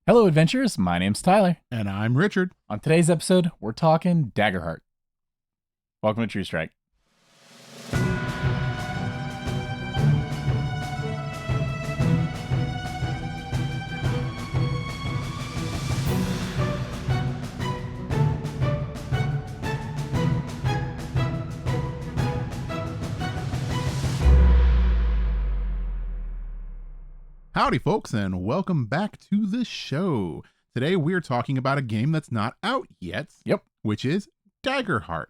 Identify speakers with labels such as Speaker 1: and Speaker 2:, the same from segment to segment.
Speaker 1: Hello, adventurers. My name's Tyler.
Speaker 2: And I'm Richard.
Speaker 1: On today's episode, we're talking Daggerheart. Welcome to True Strike.
Speaker 2: Howdy, folks, and welcome back to the show. Today, we're talking about a game that's not out yet.
Speaker 1: Yep.
Speaker 2: Which is Daggerheart.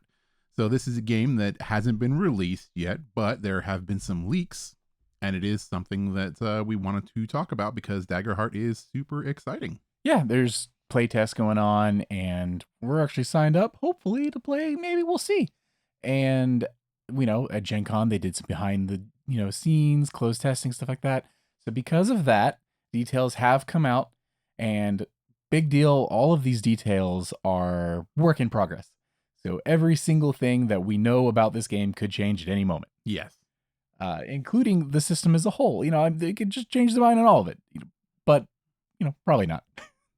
Speaker 2: So this is a game that hasn't been released yet, but there have been some leaks, and it is something that we wanted to talk about because Daggerheart is super exciting.
Speaker 1: Yeah, there's playtests going on, and we're actually signed up, hopefully, to play. Maybe we'll see. And, at Gen Con, they did some behind the, scenes, closed testing, stuff like that. So because of that, details have come out, and big deal, all of these details are work in progress. So every single thing that we know about this game could change at any moment.
Speaker 2: Yes.
Speaker 1: Including the system as a whole. They could just change their mind on all of it. But, probably not.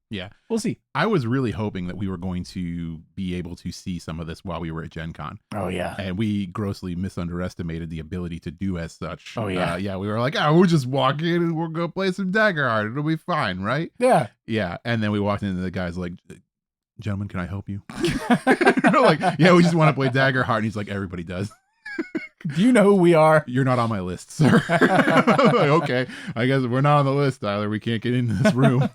Speaker 2: Yeah.
Speaker 1: We'll see.
Speaker 2: I was really hoping that we were going to be able to see some of this while we were at Gen Con.
Speaker 1: Oh, yeah.
Speaker 2: And we grossly misunderestimated the ability to do as such.
Speaker 1: Oh, yeah.
Speaker 2: We were like, we'll just walk in and we'll go play some Daggerheart. It'll be fine, right?
Speaker 1: Yeah.
Speaker 2: Yeah. And then we walked in and the guy's like, gentlemen, can I help you? We're like, yeah, we just want to play Daggerheart. And he's like, everybody does.
Speaker 1: Do you know who we are?
Speaker 2: You're not on my list, sir. Like, okay. I guess we're not on the list, Tyler. We can't get into this room.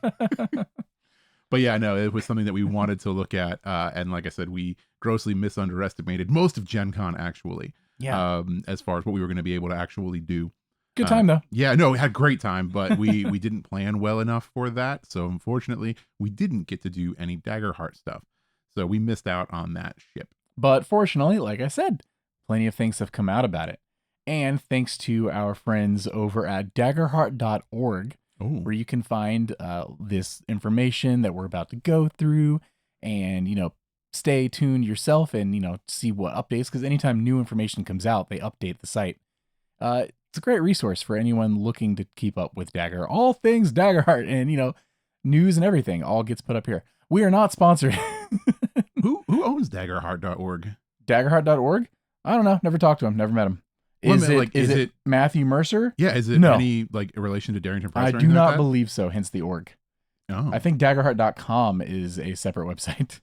Speaker 2: But yeah, no, it was something that we wanted to look at. And like I said, we grossly misunderestimated most of Gen Con, actually.
Speaker 1: Yeah.
Speaker 2: As far as what we were going to be able to actually do.
Speaker 1: Good time, though.
Speaker 2: Yeah, no, we had a great time, but we didn't plan well enough for that. So unfortunately, we didn't get to do any Daggerheart stuff. So we missed out on that ship.
Speaker 1: But fortunately, like I said, plenty of things have come out about it. And thanks to our friends over at daggerheart.org, where you can find this information that we're about to go through and, stay tuned yourself and, see what updates. Because anytime new information comes out, they update the site. It's a great resource for anyone looking to keep up with Dagger. All things Daggerheart and, news and everything all gets put up here. We are not sponsored.
Speaker 2: Who owns daggerheart.org?
Speaker 1: Daggerheart.org? I don't know. Never talked to him. Never met him. Is it Matthew Mercer?
Speaker 2: Yeah, is it any relation to Darrington Press?
Speaker 1: I do not believe so, hence the org.
Speaker 2: Oh.
Speaker 1: I think daggerheart.com is a separate website.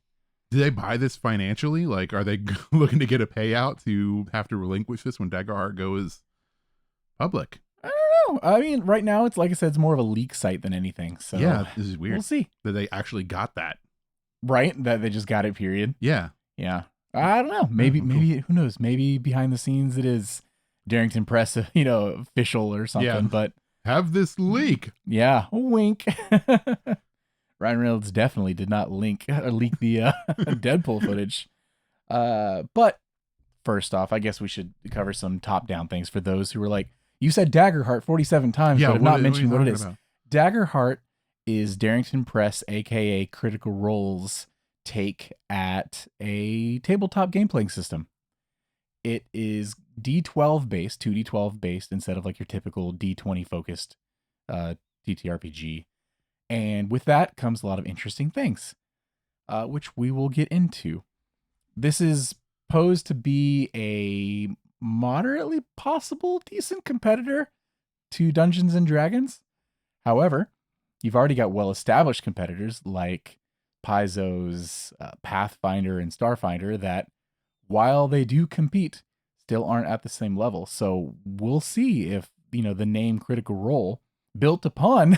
Speaker 2: Do they buy this financially? Like, are they looking to get a payout to have to relinquish this when Daggerheart goes public?
Speaker 1: I don't know. I mean, right now, it's like I said, it's more of a leak site than anything. So
Speaker 2: yeah, this is weird.
Speaker 1: We'll see.
Speaker 2: That they actually got that.
Speaker 1: Right? That they just got it, period.
Speaker 2: Yeah.
Speaker 1: Yeah. I don't know. Maybe, who knows? Maybe behind the scenes it is Darrington Press, official or something.
Speaker 2: Yeah.
Speaker 1: But
Speaker 2: have this leak.
Speaker 1: Yeah. Wink. Ryan Reynolds definitely did not leak the Deadpool footage. But first off, I guess we should cover some top-down things for those who were like, you said Daggerheart 47 times, but have not mentioned what it is. Daggerheart is Darrington Press, aka Critical Role's take at a tabletop game playing system. It is D12 based, 2D12 based, instead of like your typical D20 focused TTRPG. And with that comes a lot of interesting things, which we will get into. This is posed to be a moderately possible decent competitor to Dungeons and Dragons. However, you've already got well-established competitors like Paizo's Pathfinder and Starfinder that, while they do compete, still aren't at the same level. So we'll see if, the name Critical Role, built upon,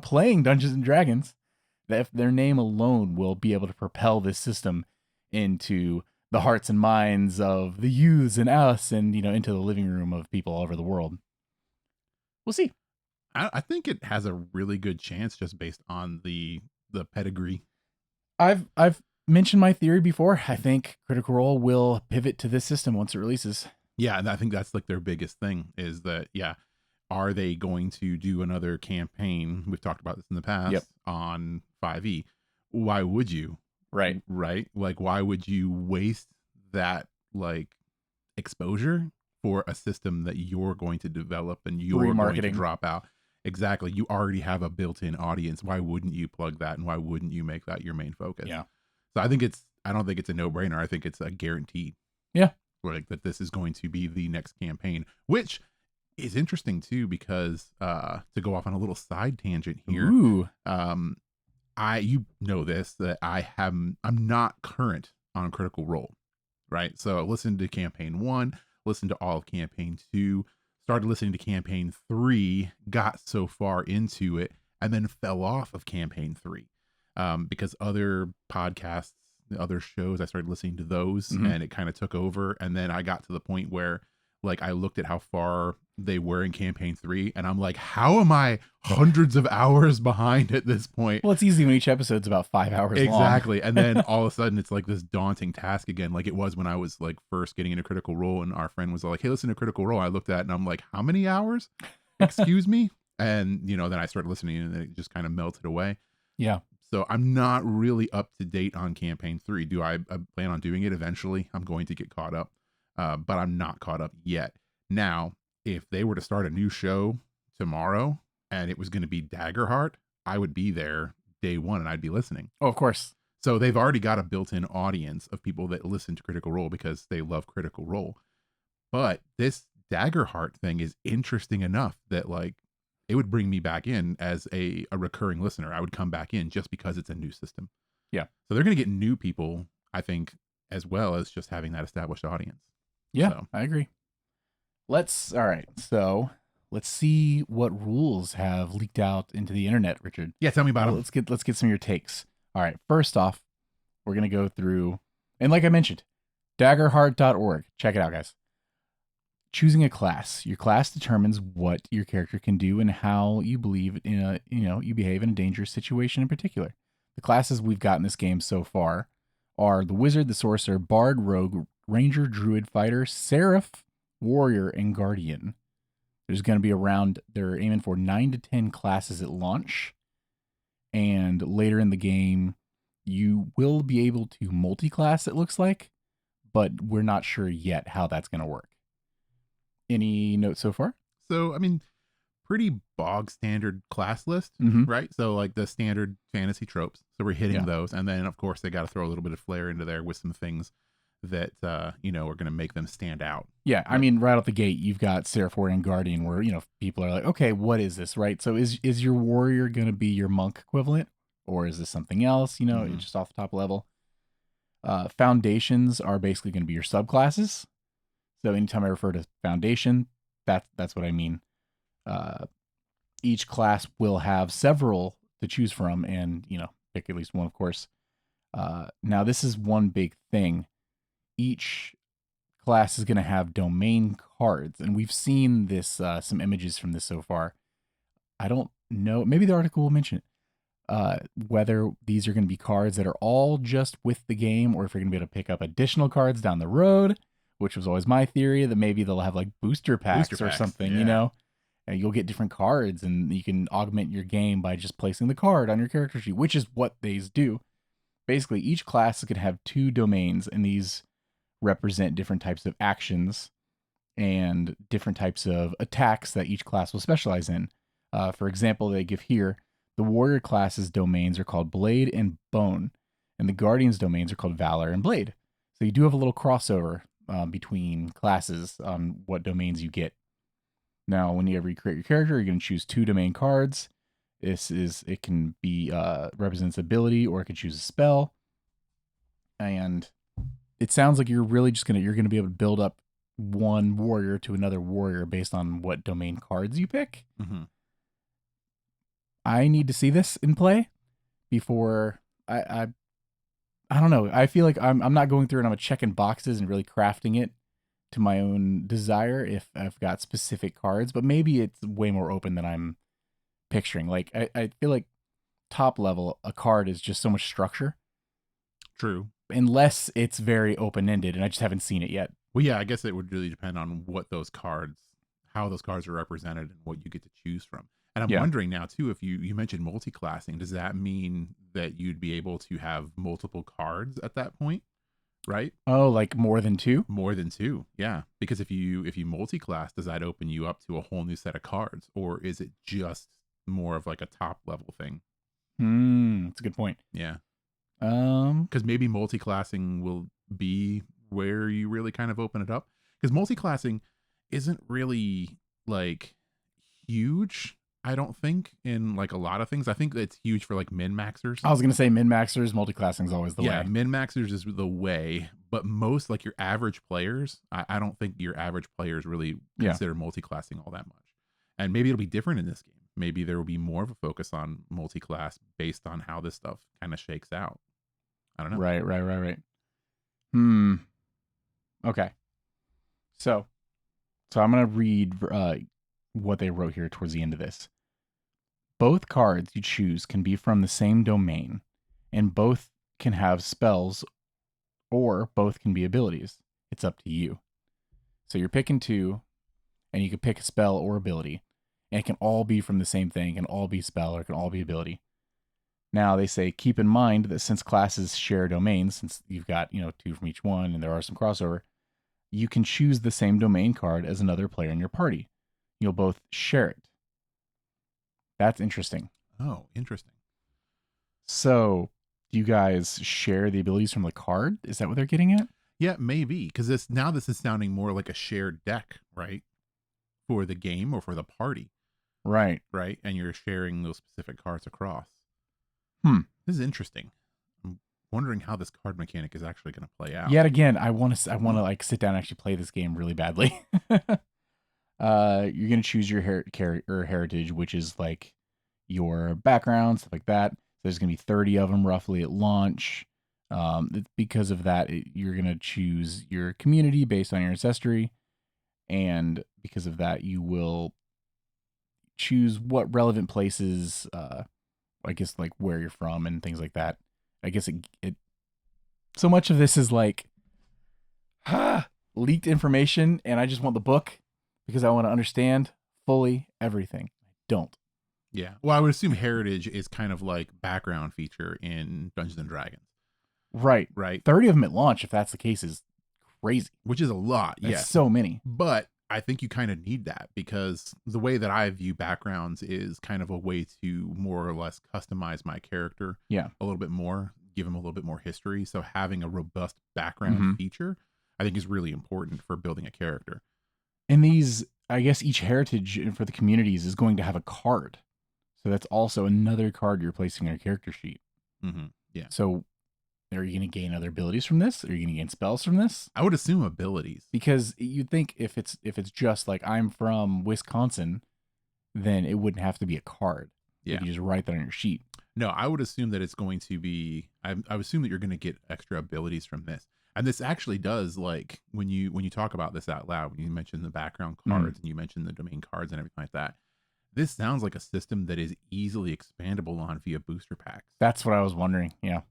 Speaker 1: playing Dungeons and Dragons, that if their name alone will be able to propel this system into the hearts and minds of the youths and us and, into the living room of people all over the world. We'll see.
Speaker 2: I think it has a really good chance just based on the pedigree.
Speaker 1: I've mentioned my theory before. I think Critical Role will pivot to this system once it releases.
Speaker 2: Yeah, and I think that's like their biggest thing is that, are they going to do another campaign? We've talked about this in the past on 5e. Why would you?
Speaker 1: Right.
Speaker 2: Like, why would you waste that exposure for a system that you're going to develop and you're going to drop out? Exactly. You already have a built-in audience. Why wouldn't you plug that, and why wouldn't you make that your main focus?
Speaker 1: Yeah.
Speaker 2: So I don't think it's a no-brainer. I think it's a guarantee.
Speaker 1: Yeah.
Speaker 2: Like that this is going to be the next campaign, which is interesting too, because to go off on a little side tangent here,
Speaker 1: Ooh.
Speaker 2: you know this, that I'm not current on Critical Role, right? So I listened to campaign 1, listened to all of campaign 2, started listening to campaign 3, got so far into it, and then fell off of campaign 3 because other podcasts, other shows, I started listening to those,
Speaker 1: Mhm.
Speaker 2: and it kind of took over. And then I got to the point where like I looked at how far they were in campaign 3, and I'm like, how am I hundreds of hours behind at this point?
Speaker 1: Well, it's easy when each episode's about 5 hours long.
Speaker 2: Exactly. And then all of a sudden it's like this daunting task again, like it was when I was like first getting into Critical Role, and our friend was like, hey, listen to Critical Role. I looked at it and I'm like, how many hours? Excuse me? And then I started listening, and it just kind of melted away.
Speaker 1: Yeah.
Speaker 2: So I'm not really up to date on campaign 3. Do I plan on doing it eventually? I'm going to get caught up, but I'm not caught up yet. Now, if they were to start a new show tomorrow and it was going to be Daggerheart, I would be there day one and I'd be listening.
Speaker 1: Oh, of course.
Speaker 2: So they've already got a built-in audience of people that listen to Critical Role because they love Critical Role. But this Daggerheart thing is interesting enough that like it would bring me back in as a recurring listener. I would come back in just because it's a new system.
Speaker 1: Yeah.
Speaker 2: So they're going to get new people, I think, as well as just having that established audience.
Speaker 1: Yeah,
Speaker 2: So.
Speaker 1: I agree. All right. So let's see what rules have leaked out into the internet, Richard.
Speaker 2: Yeah, tell me about them.
Speaker 1: Let's get some of your takes. All right. First off, we're gonna go through, and like I mentioned, daggerheart.org. Check it out, guys. Choosing a class. Your class determines what your character can do and how you believe you behave in a dangerous situation in particular. The classes we've got in this game so far are the Wizard, the Sorcerer, Bard, Rogue, Ranger, Druid, Fighter, Seraph, Warrior, and Guardian. There's going to be they're aiming for 9 to 10 classes at launch. And later in the game, you will be able to multi-class, it looks like, but we're not sure yet how that's going to work. Any notes so far?
Speaker 2: So, I mean, pretty bog standard class list, right? So, like the standard fantasy tropes. So, we're hitting those. And then, of course, they got to throw a little bit of flair into there with some things that, are going to make them stand out.
Speaker 1: Yeah. I mean, right out the gate, you've got Seraph, Warrior, and Guardian where, people are like, okay, what is this, right? So, is your warrior going to be your monk equivalent? Or is this something else, just off the top level? Foundations are basically going to be your subclasses. So anytime I refer to foundation, that's what I mean. Each class will have several to choose from, and pick at least one, of course. Now this is one big thing. Each class is going to have domain cards, and we've seen this some images from this so far. I don't know. Maybe the article will mention it. Whether these are going to be cards that are all just with the game, or if you're going to be able to pick up additional cards down the road, which was always my theory, that maybe they'll have like booster packs or something, and you'll get different cards and you can augment your game by just placing the card on your character sheet, which is what these do. Basically, each class is going to have 2 domains, and these represent different types of actions and different types of attacks that each class will specialize in. For example, they give here, the Warrior class's domains are called Blade and Bone, and the Guardian's domains are called Valor and Blade. So you do have a little crossover between classes on what domains you get. Now, whenever you create your character, you're going to choose 2 domain cards. It can be represents ability, or it could choose a spell. And it sounds like you're really just you're going to be able to build up one warrior to another warrior based on what domain cards you pick.
Speaker 2: Mm-hmm.
Speaker 1: I need to see this in play before I don't know. I feel like I'm not going through and I'm checking boxes and really crafting it to my own desire if I've got specific cards, but maybe it's way more open than I'm picturing. Like I feel like top level, a card is just so much structure.
Speaker 2: True.
Speaker 1: Unless it's very open-ended, and I just haven't seen it yet.
Speaker 2: Well, yeah, I guess it would really depend on what those cards, how those cards are represented and what you get to choose from. And I'm wondering now, too, if you mentioned multi-classing, does that mean that you'd be able to have multiple cards at that point, right?
Speaker 1: Oh, like more than 2?
Speaker 2: More than 2, yeah. Because if you multi-class, does that open you up to a whole new set of cards? Or is it just more of like a top level thing.
Speaker 1: That's a good point.
Speaker 2: Yeah.
Speaker 1: Um,
Speaker 2: Because maybe multi-classing will be where you really kind of open it up. Because multi-classing isn't really like huge, I don't think, in like a lot of things. I think it's huge for like min-maxers.
Speaker 1: I was gonna say min-maxers, multi-classing is always the
Speaker 2: Yeah,
Speaker 1: way.
Speaker 2: min-maxers is the way, but most like your average players, I don't think your average players really consider multi-classing all that much. And maybe it'll be different in this game. Maybe there will be more of a focus on multi-class based on how this stuff kind of shakes out. I don't know.
Speaker 1: Right. Okay. So I'm gonna read what they wrote here towards the end of this. Both cards you choose can be from the same domain, and both can have spells, or both can be abilities. It's up to you. So you're picking two, and you can pick a spell or ability, and it can all be from the same thing. It can all be spell, or it can all be ability. Now they say keep in mind that since classes share domains, since you've got two from each one, and there are some crossover, you can choose the same domain card as another player in your party. You'll both share it. That's interesting.
Speaker 2: Oh, interesting.
Speaker 1: So, do you guys share the abilities from the card? Is that what they're getting at?
Speaker 2: Yeah, maybe, because this is sounding more like a shared deck, right? For the game or for the party,
Speaker 1: Right.
Speaker 2: and you're sharing those specific cards across. This is interesting. I'm wondering how this card mechanic is actually going to play out.
Speaker 1: Yet again, I want to like sit down and actually play this game really badly. You're gonna choose your heritage, which is like your background, stuff like that. There's gonna be 30 of them roughly at launch. Because of that, you're gonna choose your community based on your ancestry, and because of that, you will choose what relevant places. I guess like where you're from and things like that. I guess it so much of this is like leaked information, and I just want the book because I want to understand fully everything. I don't.
Speaker 2: Yeah. Well, I would assume heritage is kind of like background feature in Dungeons and Dragons.
Speaker 1: Right. 30 of them at launch, if that's the case, is crazy.
Speaker 2: Which is a lot. Yeah.
Speaker 1: So many.
Speaker 2: But I think you kind of need that, because the way that I view backgrounds is kind of a way to more or less customize my character a little bit more, give him a little bit more history. So having a robust background feature, I think, is really important for building a character.
Speaker 1: And these, I guess each heritage for the communities is going to have a card. So that's also another card you're placing on your character sheet.
Speaker 2: Yeah.
Speaker 1: So are you going to gain other abilities from this? Are you going to gain spells from this?
Speaker 2: I would assume abilities.
Speaker 1: Because you'd think if it's just like I'm from Wisconsin, then it wouldn't have to be a card.
Speaker 2: Yeah.
Speaker 1: You just write that on your sheet.
Speaker 2: No, I would assume that it's going to be, I would assume that you're going to get extra abilities from this. And this actually does, like, when you talk about this out loud, when you mention the background cards and you mention the domain cards and everything like that, this sounds like a system that is easily expandable on via booster packs.
Speaker 1: That's what I was wondering. Yeah.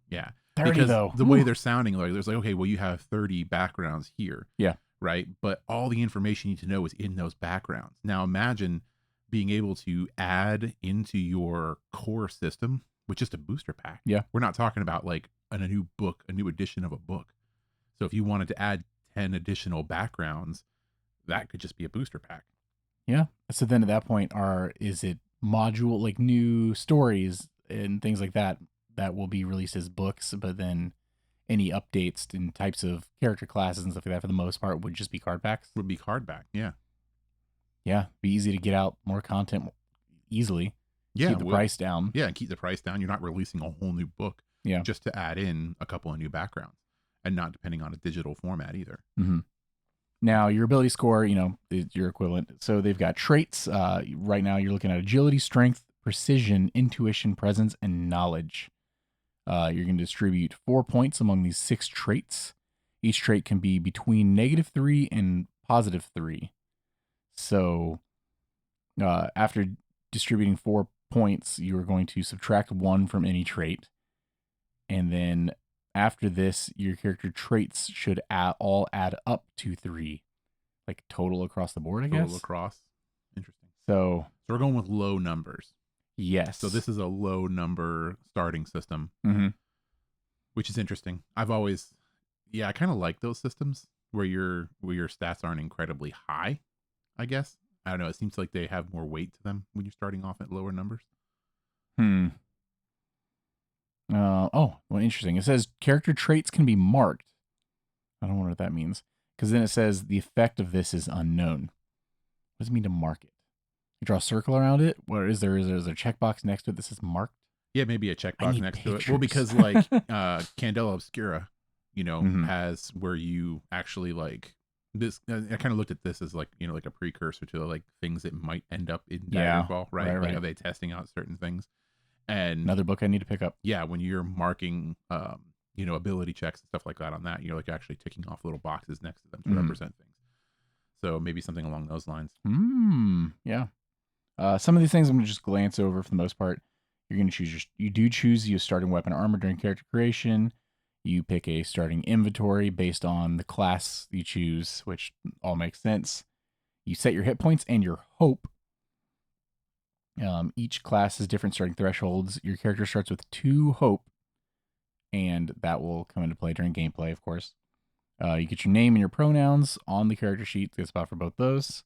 Speaker 2: 30
Speaker 1: because
Speaker 2: though. The way they're sounding, like there's like, okay, well, you have 30 backgrounds here.
Speaker 1: Yeah.
Speaker 2: Right. But all the information you need to know is in those backgrounds. Now imagine being able to add into your core system with just a booster pack.
Speaker 1: Yeah.
Speaker 2: We're not talking about like a new book, a new edition of a book. So if you wanted to add 10 additional backgrounds, that could just be a booster pack.
Speaker 1: Yeah. So then at that point, is it module, like new stories and things like that will be released as books, but then any updates and types of character classes and stuff like that for the most part would just be card packs?
Speaker 2: Would be card back. Yeah.
Speaker 1: Yeah. Be easy to get out more content easily.
Speaker 2: Yeah.
Speaker 1: Keep the price down.
Speaker 2: Yeah. And keep the price down. You're not releasing a whole new book.
Speaker 1: Yeah.
Speaker 2: Just to add in a couple of new backgrounds, and not depending on a digital format either.
Speaker 1: Now, your ability score, is your equivalent. So they've got traits. Right now, you're looking at agility, strength, precision, intuition, presence, and knowledge. You're going to distribute 4 points among these 6 traits. Each trait can be between -3 and +3. So after distributing 4 points, you're going to subtract 1 from any trait. And then after this, your character traits should all add up to 3. Like total across the board, I guess.
Speaker 2: Total across. Interesting.
Speaker 1: So
Speaker 2: we're going with low numbers.
Speaker 1: Yes.
Speaker 2: So this is a low number starting system, which is interesting. I've always, I kind of like those systems where your stats aren't incredibly high, I guess. I don't know. It seems like they have more weight to them when you're starting off at lower numbers.
Speaker 1: Well, interesting. It says character traits can be marked. I don't know what that means. Because then it says the effect of this is unknown. What does it mean to mark it? You draw a circle around it? What is there? Is there a checkbox next to it that says marked?
Speaker 2: Yeah, maybe a checkbox next to it.
Speaker 1: Pictures.
Speaker 2: Well, because like Candela Obscura,
Speaker 1: Mhm.
Speaker 2: has where you actually like this. I kind of looked at this as like, like a precursor to like things that might end up in Daggerfall, right? Like,
Speaker 1: right.
Speaker 2: are they testing out certain things? And
Speaker 1: Another book I need to pick up.
Speaker 2: yeah, when you're marking, ability checks and stuff like that on that, you're like actually ticking off little boxes next to them to represent things. So maybe something along those lines.
Speaker 1: Yeah. Some of these things I'm gonna just glance over for the most part. You're gonna choose your starting weapon armor during character creation. You pick a starting inventory based on the class you choose, which all makes sense. You set your hit points and your hope. Each class has different starting thresholds. Your character starts with 2 hope, and that will come into play during gameplay, of course. You get your name and your pronouns on the character sheet. There's a spot for both those.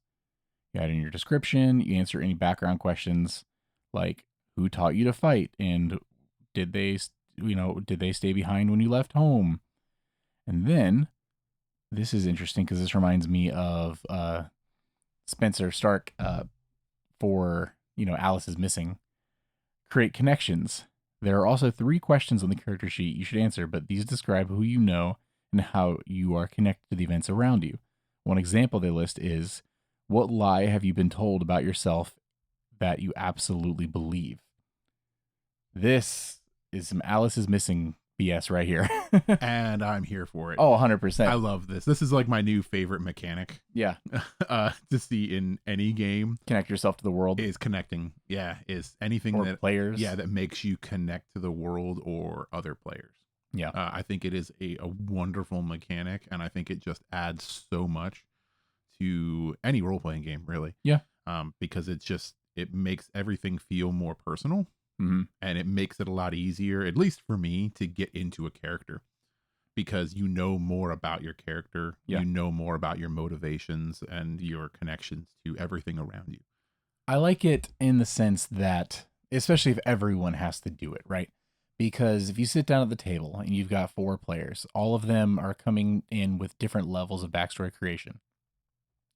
Speaker 1: You add in your description. You answer any background questions like who taught you to fight and did they stay behind when you left home? And then this is interesting because this reminds me of Spencer Stark for Alice is missing. Create connections. There are also 3 questions on the character sheet you should answer, but these describe who you know and how you are connected to the events around you. One example they list is, what lie have you been told about yourself that you absolutely believe? This is some Alice is missing BS right here.
Speaker 2: And I'm here for it.
Speaker 1: Oh, 100%.
Speaker 2: I love this. This is like my new favorite mechanic.
Speaker 1: Yeah.
Speaker 2: To see in any game.
Speaker 1: Connect yourself to the world.
Speaker 2: Is connecting. Yeah. Is anything
Speaker 1: or
Speaker 2: that
Speaker 1: players.
Speaker 2: Yeah, that makes you connect to the world or other players.
Speaker 1: Yeah.
Speaker 2: I think it is a wonderful mechanic, and I think it just adds so much to any role-playing game, really.
Speaker 1: Yeah.
Speaker 2: Because it makes everything feel more personal. And it makes it a lot easier, at least for me, to get into a character because you know more about your character.
Speaker 1: Yeah.
Speaker 2: You know more about your motivations and your connections to everything around you.
Speaker 1: I like it in the sense that, especially if everyone has to do it, right? Because if you sit down at the table and you've got 4 players, all of them are coming in with different levels of backstory creation.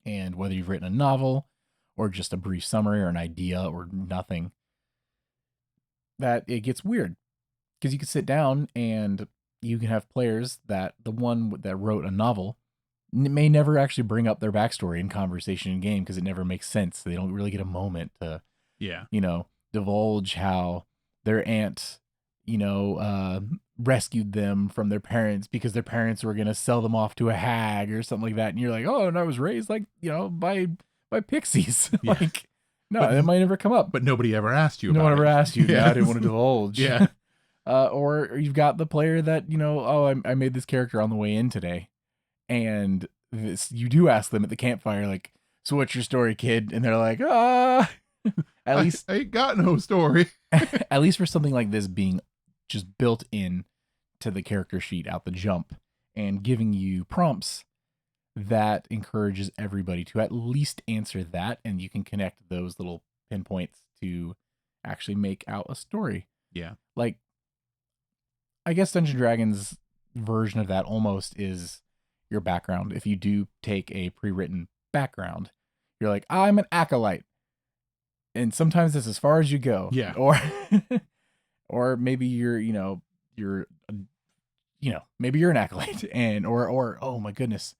Speaker 1: And whether you've written a novel or just a brief summary or an idea or nothing, that it gets weird because you can sit down and you can have players that the one that wrote a novel may never actually bring up their backstory in conversation in game because it never makes sense. They don't really get a moment to, divulge how their aunt, rescued them from their parents because their parents were going to sell them off to a hag or something like that. And you're like, oh, and I was raised like, by pixies.
Speaker 2: Yeah.
Speaker 1: Like, no, that might never come up.
Speaker 2: But nobody ever asked you.
Speaker 1: No one ever asked you.
Speaker 2: Yeah.
Speaker 1: I didn't want to divulge.
Speaker 2: Yeah.
Speaker 1: Or you've got the player that, I made this character on the way in today. And you do ask them at the campfire, like, so what's your story, kid? And they're like, at least
Speaker 2: I ain't got no story.
Speaker 1: At least for something like this being just built in to the character sheet out the jump and giving you prompts that encourages everybody to at least answer that, and you can connect those little pinpoints to actually make out a story.
Speaker 2: Yeah.
Speaker 1: Like, I guess Dungeons & Dragons version of that almost is your background. If you do take a pre-written background, you're like, I'm an acolyte. And sometimes that's as far as you go.
Speaker 2: Yeah.
Speaker 1: Or maybe maybe you're an acolyte or oh my goodness.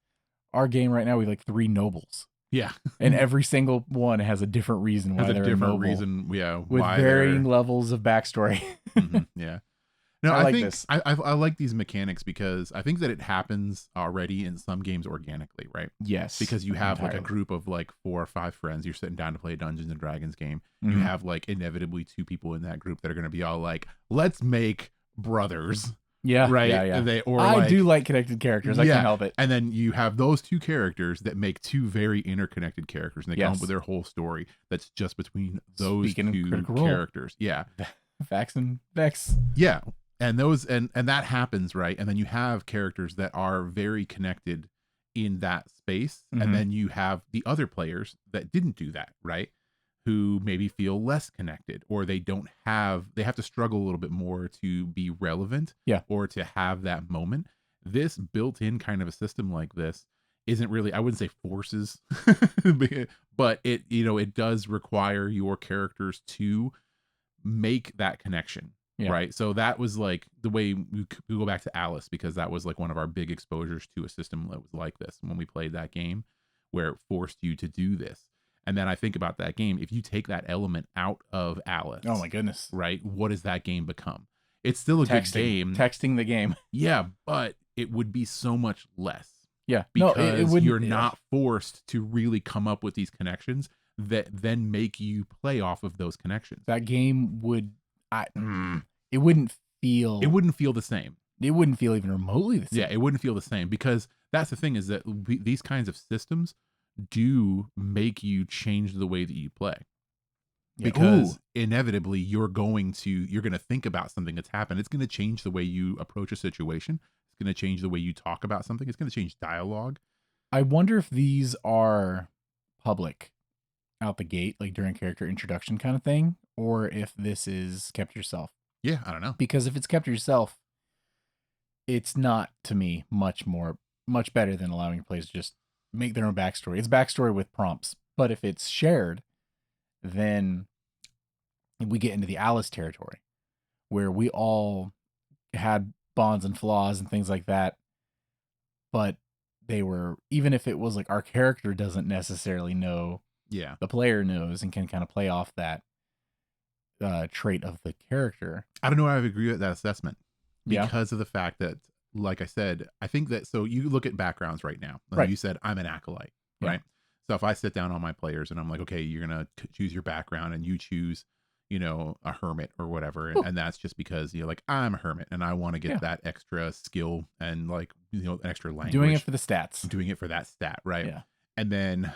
Speaker 1: Our game right now, we have like 3 nobles.
Speaker 2: Yeah.
Speaker 1: And every single one has a different reason why they're a noble. With
Speaker 2: why
Speaker 1: varying levels of backstory.
Speaker 2: Yeah. No,
Speaker 1: I like
Speaker 2: think
Speaker 1: this.
Speaker 2: I like these mechanics because I think that it happens already in some games organically, right?
Speaker 1: Yes.
Speaker 2: Because you have like a group of like 4 or 5 friends. You're sitting down to play a Dungeons and Dragons game. You have like inevitably 2 people in that group that are going to be all like, let's make brothers.
Speaker 1: Yeah.
Speaker 2: Right.
Speaker 1: Yeah.
Speaker 2: I
Speaker 1: do like connected characters. I can't help it.
Speaker 2: And then you have those 2 characters that make 2 very interconnected characters, and they come up with their whole story that's just between those 2 characters. Yeah.
Speaker 1: Vax and Vex.
Speaker 2: Yeah. And those and that happens, right? And then you have characters that are very connected in that space.
Speaker 1: Mhm.
Speaker 2: And then you have the other players that didn't do that, right? Who maybe feel less connected, or they have to struggle a little bit more to be relevant,
Speaker 1: Yeah.
Speaker 2: or to have that moment. This built-in kind of a system like this isn't really, I wouldn't say forces, but it does require your characters to make that connection.
Speaker 1: Yeah.
Speaker 2: Right. So that was like the way we go back to Alice, because that was like one of our big exposures to a system that was like this when we played that game, where it forced you to do this. And then I think about that game, if you take that element out of Alice,
Speaker 1: Oh my goodness.
Speaker 2: right, what does that game become? It's still a good game.
Speaker 1: Texting the game.
Speaker 2: Yeah, but it would be so much less.
Speaker 1: Yeah.
Speaker 2: Because
Speaker 1: no, it wouldn't,
Speaker 2: you're not forced to really come up with these connections that then make you play off of those connections.
Speaker 1: That game would, it wouldn't feel.
Speaker 2: It wouldn't feel the same.
Speaker 1: It wouldn't feel even remotely the same.
Speaker 2: Yeah, it wouldn't feel the same, because that's the thing, is that these kinds of systems do make you change the way that you play.
Speaker 1: Yeah.
Speaker 2: Because inevitably you're going to think about something that's happened. It's going to change the way you approach a situation. It's going to change the way you talk about something. It's going to change dialogue.
Speaker 1: I wonder if these are public out the gate, like during character introduction kind of thing, or if this is kept to yourself.
Speaker 2: Yeah, I don't know.
Speaker 1: Because if it's kept to yourself, it's not, to me, much better than allowing your players to just make their own backstory. It's backstory with prompts. But if it's shared, then we get into the Alice territory, where we all had bonds and flaws and things like that. But they were, even if it was like our character doesn't necessarily know,
Speaker 2: Yeah,
Speaker 1: the player knows and can kind of play off that trait of the character.
Speaker 2: I don't know. I agree with that assessment,
Speaker 1: Yeah.
Speaker 2: because of the fact that, like I said, I think that, so you look at backgrounds right now. Like
Speaker 1: Right.
Speaker 2: You said, I'm an acolyte,
Speaker 1: Yeah.
Speaker 2: right? So if I sit down on my players and I'm like, okay, you're going to choose your background, and you choose, a hermit or whatever. And that's just because you're like, I'm a hermit and I want to get that extra skill and like, an extra language.
Speaker 1: Doing it for the stats.
Speaker 2: I'm doing it for that stat, right?
Speaker 1: Yeah.
Speaker 2: And then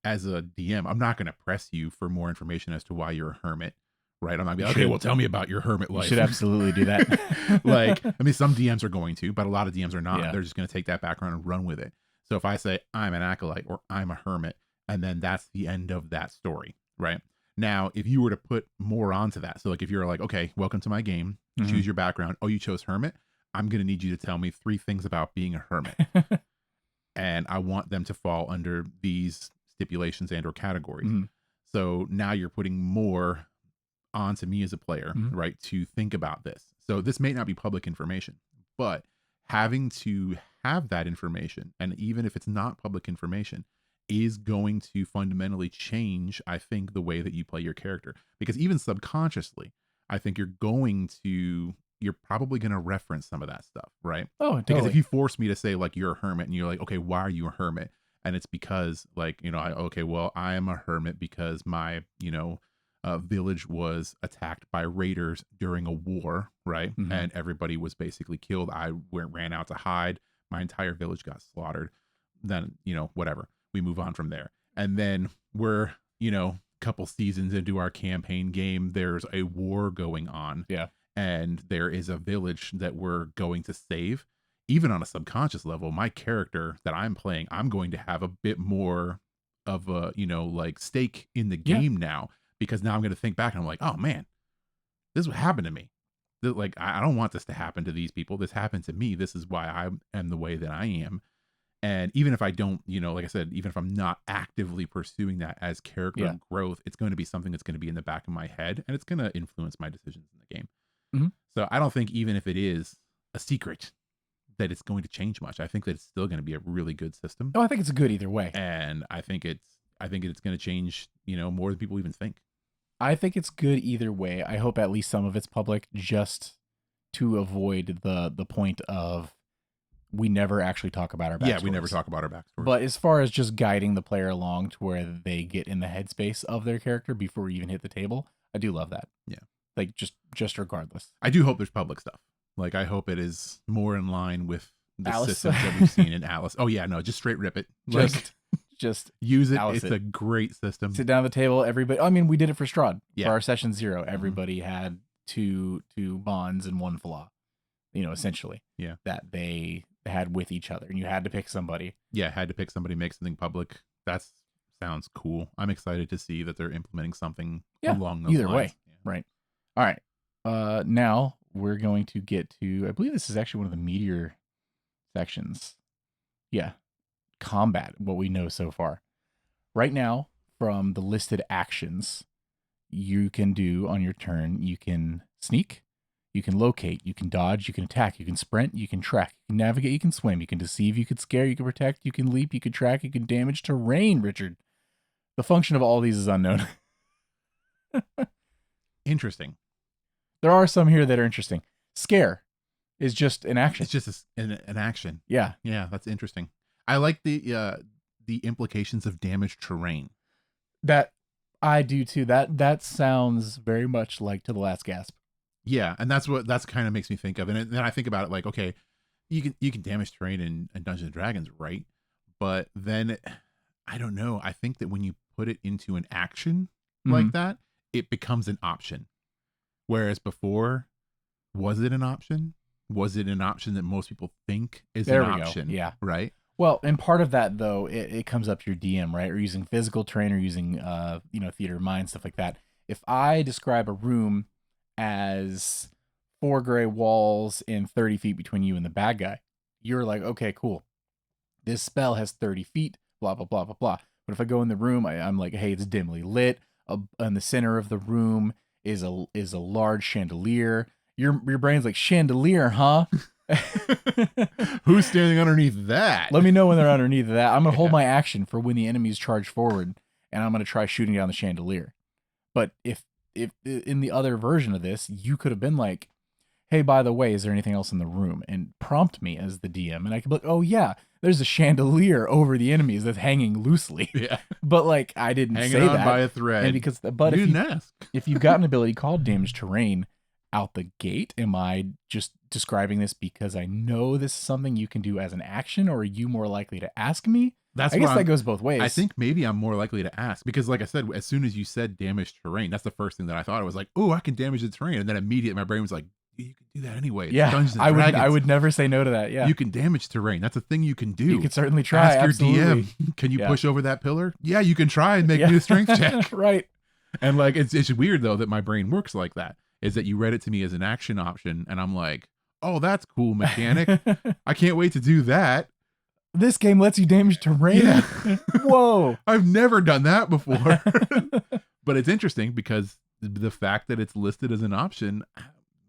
Speaker 2: as a DM, I'm not going to press you for more information as to why you're a hermit, right? I'm not going to be like, okay, well, tell me about your hermit life.
Speaker 1: You should absolutely do that.
Speaker 2: Like, I mean, some DMs are going to, but a lot of DMs are not.
Speaker 1: Yeah.
Speaker 2: They're just going to take that background and run with it. So if I say I'm an acolyte or I'm a hermit, and then that's the end of that story, right? Now, if you were to put more onto that, so like if you're like, okay, welcome to my game, choose your background. Oh, you chose hermit. I'm going to need you to tell me 3 things about being a hermit. And I want them to fall under these stipulations and or categories. So now you're putting more onto me as a player, right, to think about this. So this may not be public information, but having to have that information, and even if it's not public information, is going to fundamentally change, I think, the way that you play your character. Because even subconsciously, I think you're probably going to reference some of that stuff, right?
Speaker 1: Oh, totally.
Speaker 2: Because if you force me to say like you're a hermit, and you're like, okay, why are you a hermit? And it's because like, I am a hermit because my, village was attacked by raiders during a war, right? And everybody was basically killed. I ran out to hide. My entire village got slaughtered. Then, whatever. We move on from there. And then we're, couple seasons into our campaign game, there's a war going on.
Speaker 1: Yeah.
Speaker 2: And there is a village that we're going to save. Even on a subconscious level, my character that I'm playing, I'm going to have a bit more of a, like stake in the game now, because now I'm going to think back and I'm like, oh man, this is what happened to me. Like, I don't want this to happen to these people. This happened to me. This is why I am the way that I am. And even if I don't, like I said, even if I'm not actively pursuing that as character growth, it's going to be something that's going to be in the back of my head, and it's going to influence my decisions in the game. So I don't think, even if it is a secret, that it's going to change much. I think that it's still going to be a really good system.
Speaker 1: Oh, I think it's good either way.
Speaker 2: And I think it's going to change, more than people even think.
Speaker 1: I think it's good either way. I hope at least some of it's public, just to avoid the point of we never actually talk about our backstories.
Speaker 2: Yeah, we never talk about our backstory.
Speaker 1: But as far as just guiding the player along to where they get in the headspace of their character before we even hit the table, I do love that.
Speaker 2: Yeah.
Speaker 1: Like just regardless.
Speaker 2: I do hope there's public stuff. Like, I hope it is more in line with the
Speaker 1: Alice.
Speaker 2: systems that we've seen in Alice. Oh yeah, no, just straight rip it.
Speaker 1: Just
Speaker 2: use it.
Speaker 1: Alice
Speaker 2: It's a great system.
Speaker 1: sit down at the table. Everybody. I mean, we did it for Strahd.
Speaker 2: Yeah.
Speaker 1: For our session 0, everybody had two bonds and one flaw. Essentially.
Speaker 2: Yeah.
Speaker 1: That they had with each other, and you had to pick somebody.
Speaker 2: Yeah, had to pick somebody, make something public. That sounds cool. I'm excited to see that they're implementing something along those
Speaker 1: either
Speaker 2: lines.
Speaker 1: way. Right. All right. Now we're going to get to, I believe this is actually one of the meteor sections. Yeah. Combat, what we know so far. Right now, from the listed actions you can do on your turn, you can sneak, you can locate, you can dodge, you can attack, you can sprint, you can track, you can navigate, you can swim, you can deceive, you can scare, you can protect, you can leap, you can track, you can damage terrain, Richard. The function of all these is unknown.
Speaker 2: Interesting.
Speaker 1: There are some here that are interesting. Scare is just an action.
Speaker 2: It's just an action.
Speaker 1: Yeah.
Speaker 2: Yeah, that's interesting. I like the implications of damaged terrain.
Speaker 1: That I do too. That sounds very much like To the Last Gasp.
Speaker 2: Yeah, and that's kind of makes me think of. And then I think about it like, okay, you can damage terrain in Dungeons and Dragons, right? But then I don't know. I think that when you put it into an action like that, it becomes an option. Whereas before, was it an option? Was it an option that most people think is an option?
Speaker 1: Yeah.
Speaker 2: Right.
Speaker 1: Well, and part of that though, it comes up to your DM, right? Or using physical terrain, or using theater of mind, stuff like that. If I describe a room as 4 gray walls and 30 feet between you and the bad guy, you're like, okay, cool. This spell has 30 feet, blah, blah, blah, blah, blah. But if I go in the room, I'm like, hey, it's dimly lit. In the center of the room is a large chandelier. Your brain's like, chandelier, huh?
Speaker 2: Who's standing underneath that?
Speaker 1: Let me know when they're underneath that. I'm going to hold my action for when the enemies charge forward, and I'm going to try shooting down the chandelier. But if in the other version of this, you could have been like, hey, by the way, is there anything else in the room? And prompt me as the DM, and I could be like, oh yeah, there's a chandelier over the enemies that's hanging loosely.
Speaker 2: Yeah.
Speaker 1: But like, I didn't
Speaker 2: hanging
Speaker 1: say
Speaker 2: on
Speaker 1: that
Speaker 2: by a thread.
Speaker 1: And because, but
Speaker 2: you didn't ask.
Speaker 1: If you've got an ability called damage terrain out the gate, am I just describing this because I know this is something you can do as an action, or are you more likely to ask me? I guess that goes both ways.
Speaker 2: I think maybe I'm more likely to ask because, like I said, as soon as you said damage terrain, that's the first thing that I thought. I was like, oh, I can damage the terrain. And then immediately my brain was like, you can do that anyway. It's Dungeons and Dragons.
Speaker 1: I would never say no to that. Yeah.
Speaker 2: You can damage terrain. That's a thing you can do.
Speaker 1: You can certainly try.
Speaker 2: Ask your DM, can you push over that pillar? Yeah, you can try and make me a strength check.
Speaker 1: Right.
Speaker 2: And like, it's weird though that my brain works like that, is that you read it to me as an action option. And I'm like, oh, that's cool mechanic. I can't wait to do that.
Speaker 1: This game lets you damage terrain.
Speaker 2: Yeah.
Speaker 1: Whoa.
Speaker 2: I've never done that before. But it's interesting because the fact that it's listed as an option,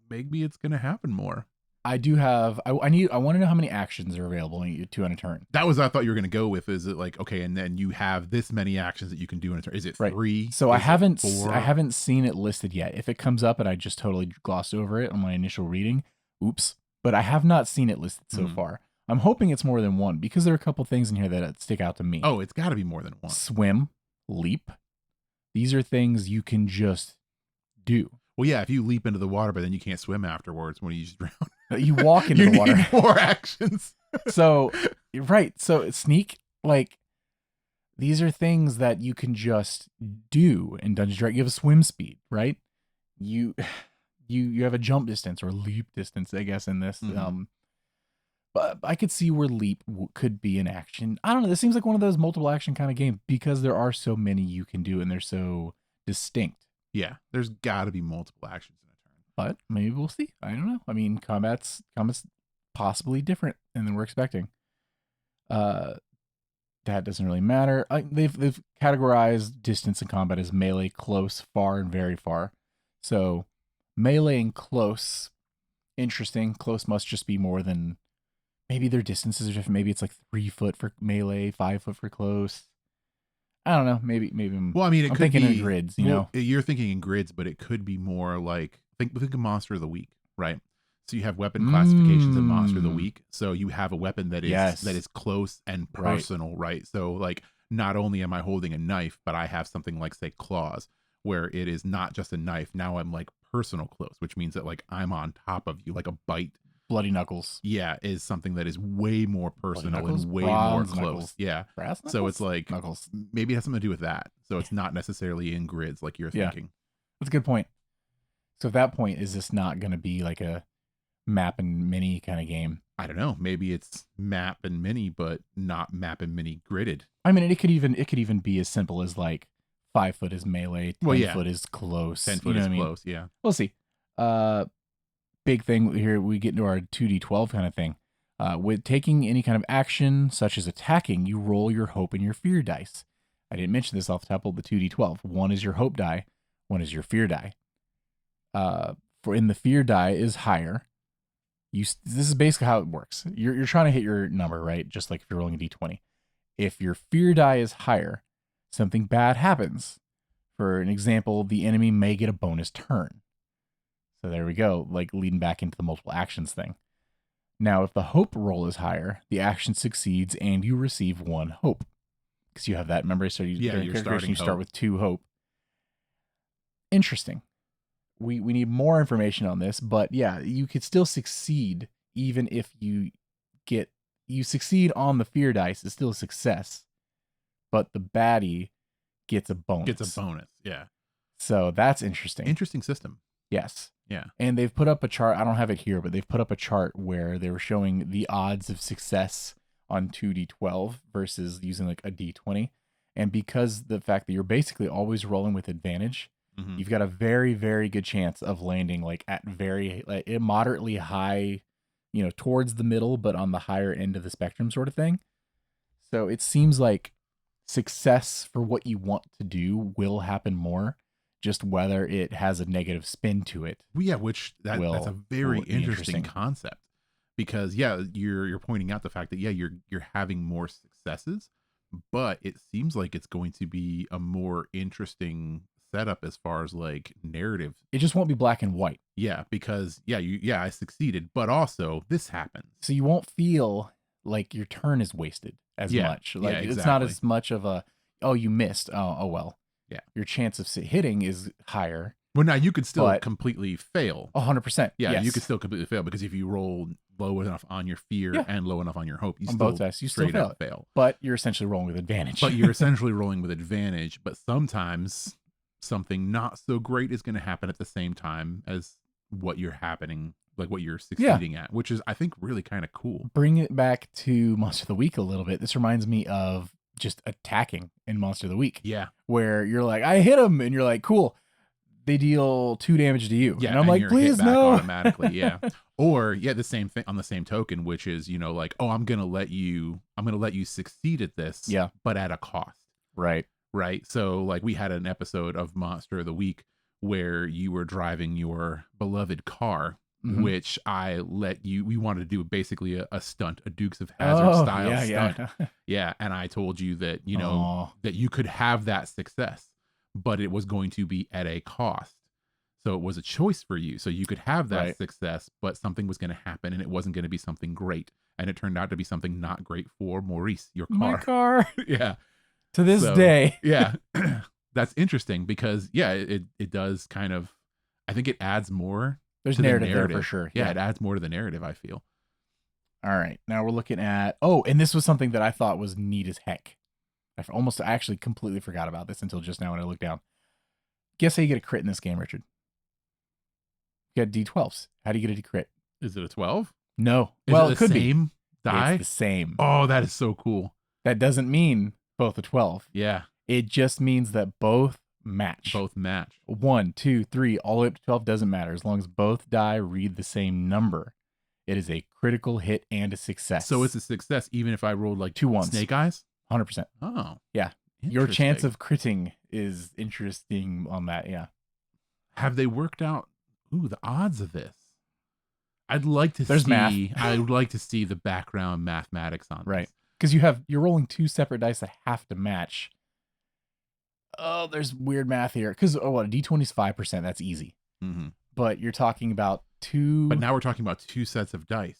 Speaker 2: maybe it's going to happen more.
Speaker 1: I do have, I want to know how many actions are available to on a turn.
Speaker 2: That was, I thought you were going to go with, is it like, okay, and then you have this many actions that you can do in a turn. Is it 3?
Speaker 1: So
Speaker 2: I
Speaker 1: haven't seen it listed yet. If it comes up and I just totally glossed over it on my initial reading, oops. But I have not seen it listed so far. I'm hoping it's more than one because there are a couple things in here that stick out to me.
Speaker 2: Oh, it's got to be more than one.
Speaker 1: Swim, leap. These are things you can just do.
Speaker 2: Well, yeah, if you leap into the water, but then you can't swim afterwards when you just drown.
Speaker 1: You walk into the water.
Speaker 2: Need more actions.
Speaker 1: So, right. So sneak, like, these are things that you can just do in Dungeons & Dragons. You have a swim speed, right? You have a jump distance or leap distance, I guess, in this. But I could see where leap could be an action. I don't know. This seems like one of those multiple action kind of games because there are so many you can do and they're so distinct.
Speaker 2: Yeah, there's got to be multiple actions in a turn.
Speaker 1: But maybe we'll see. I don't know. I mean, combat's possibly different than we're expecting. That doesn't really matter. They've categorized distance in combat as melee, close, far, and very far. So melee and close, interesting. Close must just be more than, maybe their distances are different. Maybe it's like 3 foot for melee, 5 foot for close. I don't know. Maybe.
Speaker 2: Well, I mean, I'm
Speaker 1: thinking in grids. You know,
Speaker 2: you're thinking in grids, but it could be more like think of Monster of the Week, right? So you have weapon classifications in Monster of the Week. So you have a weapon that is close and personal, right? So like, not only am I holding a knife, but I have something like, say, claws, where it is not just a knife. Now I'm like personal close, which means that like I'm on top of you, like a bite.
Speaker 1: Bloody knuckles.
Speaker 2: Yeah, is something that is way more personal and way more close.
Speaker 1: Knuckles.
Speaker 2: Yeah.
Speaker 1: Brass knuckles?
Speaker 2: So it's like
Speaker 1: knuckles.
Speaker 2: Maybe it has something to do with that. So it's not necessarily in grids like you're thinking.
Speaker 1: That's a good point. So at that point, is this not going to be like a map and mini kind of game?
Speaker 2: I don't know. Maybe it's map and mini, but not map and mini gridded.
Speaker 1: I mean, it could even be as simple as like 5 foot is melee, 10
Speaker 2: Well, yeah.
Speaker 1: foot is close.
Speaker 2: 10
Speaker 1: You
Speaker 2: foot
Speaker 1: know
Speaker 2: is
Speaker 1: what I mean?
Speaker 2: close. Yeah.
Speaker 1: We'll see. Big thing here, we get into our 2d12 kind of thing. With taking any kind of action, such as attacking, you roll your hope and your fear dice. I didn't mention this off the top of the 2d12. One is your hope die, one is your fear die. For in the fear die is higher. This is basically how it works. You're trying to hit your number, right? Just like if you're rolling a d20. If your fear die is higher, something bad happens. For an example, the enemy may get a bonus turn. So there we go, like leading back into the multiple actions thing. Now, if the hope roll is higher, the action succeeds and you receive 1 hope. Because you have that, remember, so
Speaker 2: you're starting
Speaker 1: you start
Speaker 2: hope.
Speaker 1: with 2 hope. Interesting. We need more information on this, but yeah, you could still succeed even if you succeed on the fear dice. It's still a success, but the baddie gets a bonus.
Speaker 2: Yeah.
Speaker 1: So that's interesting.
Speaker 2: Interesting system.
Speaker 1: Yes.
Speaker 2: Yeah.
Speaker 1: And they've put up a chart. I don't have it here, but they've put up a chart where they were showing the odds of success on 2d12 versus using like a d20. And because the fact that you're basically always rolling with advantage, you've got a very, very good chance of landing like at moderately high, towards the middle, but on the higher end of the spectrum sort of thing. So it seems like success for what you want to do will happen more, just whether it has a negative spin to it.
Speaker 2: Well, yeah, that's a very interesting concept, because you're pointing out the fact that you're having more successes, but it seems like it's going to be a more interesting setup as far as like narrative.
Speaker 1: It just won't be black and white.
Speaker 2: Yeah, because I succeeded, but also this happens.
Speaker 1: So you won't feel like your turn is wasted as much. Like
Speaker 2: exactly.
Speaker 1: It's not as much of a, oh, you missed. Oh well.
Speaker 2: Yeah.
Speaker 1: Your chance of hitting is higher.
Speaker 2: Well, now you could still completely fail.
Speaker 1: 100%.
Speaker 2: Yeah,
Speaker 1: yes.
Speaker 2: You could still completely fail, because if you roll low enough on your fear and low enough on your hope, you still fail.
Speaker 1: But you're essentially rolling with advantage.
Speaker 2: But sometimes something not so great is going to happen at the same time as what you're succeeding at, which is, I think, really kind of cool.
Speaker 1: Bring it back to Monster of the Week a little bit. This reminds me of just attacking in Monster of the Week.
Speaker 2: Yeah.
Speaker 1: Where you're like, I hit him, and you're like, cool. They deal 2 damage to you.
Speaker 2: Yeah.
Speaker 1: And I'm like, please no.
Speaker 2: Automatically. Yeah. Or the same thing on the same token, which is, like, oh, I'm going to let you succeed at this.
Speaker 1: Yeah.
Speaker 2: But at a cost.
Speaker 1: Right.
Speaker 2: So like we had an episode of Monster of the Week where you were driving your beloved car, which we wanted to do basically a stunt, a Dukes of Hazzard style stunt. Yeah. And I told you that, that you could have that success, but it was going to be at a cost. So it was a choice for you. So you could have that success, but something was going to happen, and it wasn't going to be something great. And it turned out to be something not great for Maurice, your car.
Speaker 1: My car.
Speaker 2: Yeah.
Speaker 1: To this day.
Speaker 2: Yeah. That's interesting, because it does kind of, I think it adds more.
Speaker 1: There's narrative there for sure.
Speaker 2: Yeah, it adds more to the narrative, I feel.
Speaker 1: All right. Now we're looking at, and this was something that I thought was neat as heck. I actually completely forgot about this until just now when I looked down. Guess how you get a crit in this game, Richard? You got D12s. How do you get a crit?
Speaker 2: Is it a 12?
Speaker 1: No.
Speaker 2: It could be. Same die?
Speaker 1: It's the same.
Speaker 2: Oh, that is so cool.
Speaker 1: That doesn't mean both a 12.
Speaker 2: Yeah.
Speaker 1: It just means that both match. 1, 2, 3, all the way up to 12 doesn't matter. As long as both die read the same number, it is a critical hit and a success.
Speaker 2: So it's a success even if I rolled like
Speaker 1: 2 ones.
Speaker 2: Snake Eyes?
Speaker 1: 100%.
Speaker 2: Oh.
Speaker 1: Yeah. Your chance of critting is interesting on that. Yeah.
Speaker 2: Have they worked out the odds of this? I'd like to
Speaker 1: There's
Speaker 2: see
Speaker 1: math.
Speaker 2: I would like to see the background mathematics on
Speaker 1: right.
Speaker 2: this.
Speaker 1: Because you're rolling 2 separate dice that have to match. Oh, there's weird math here. Because a D20 is 5%. That's easy. But you're talking about 2.
Speaker 2: But now we're talking about 2 sets of dice.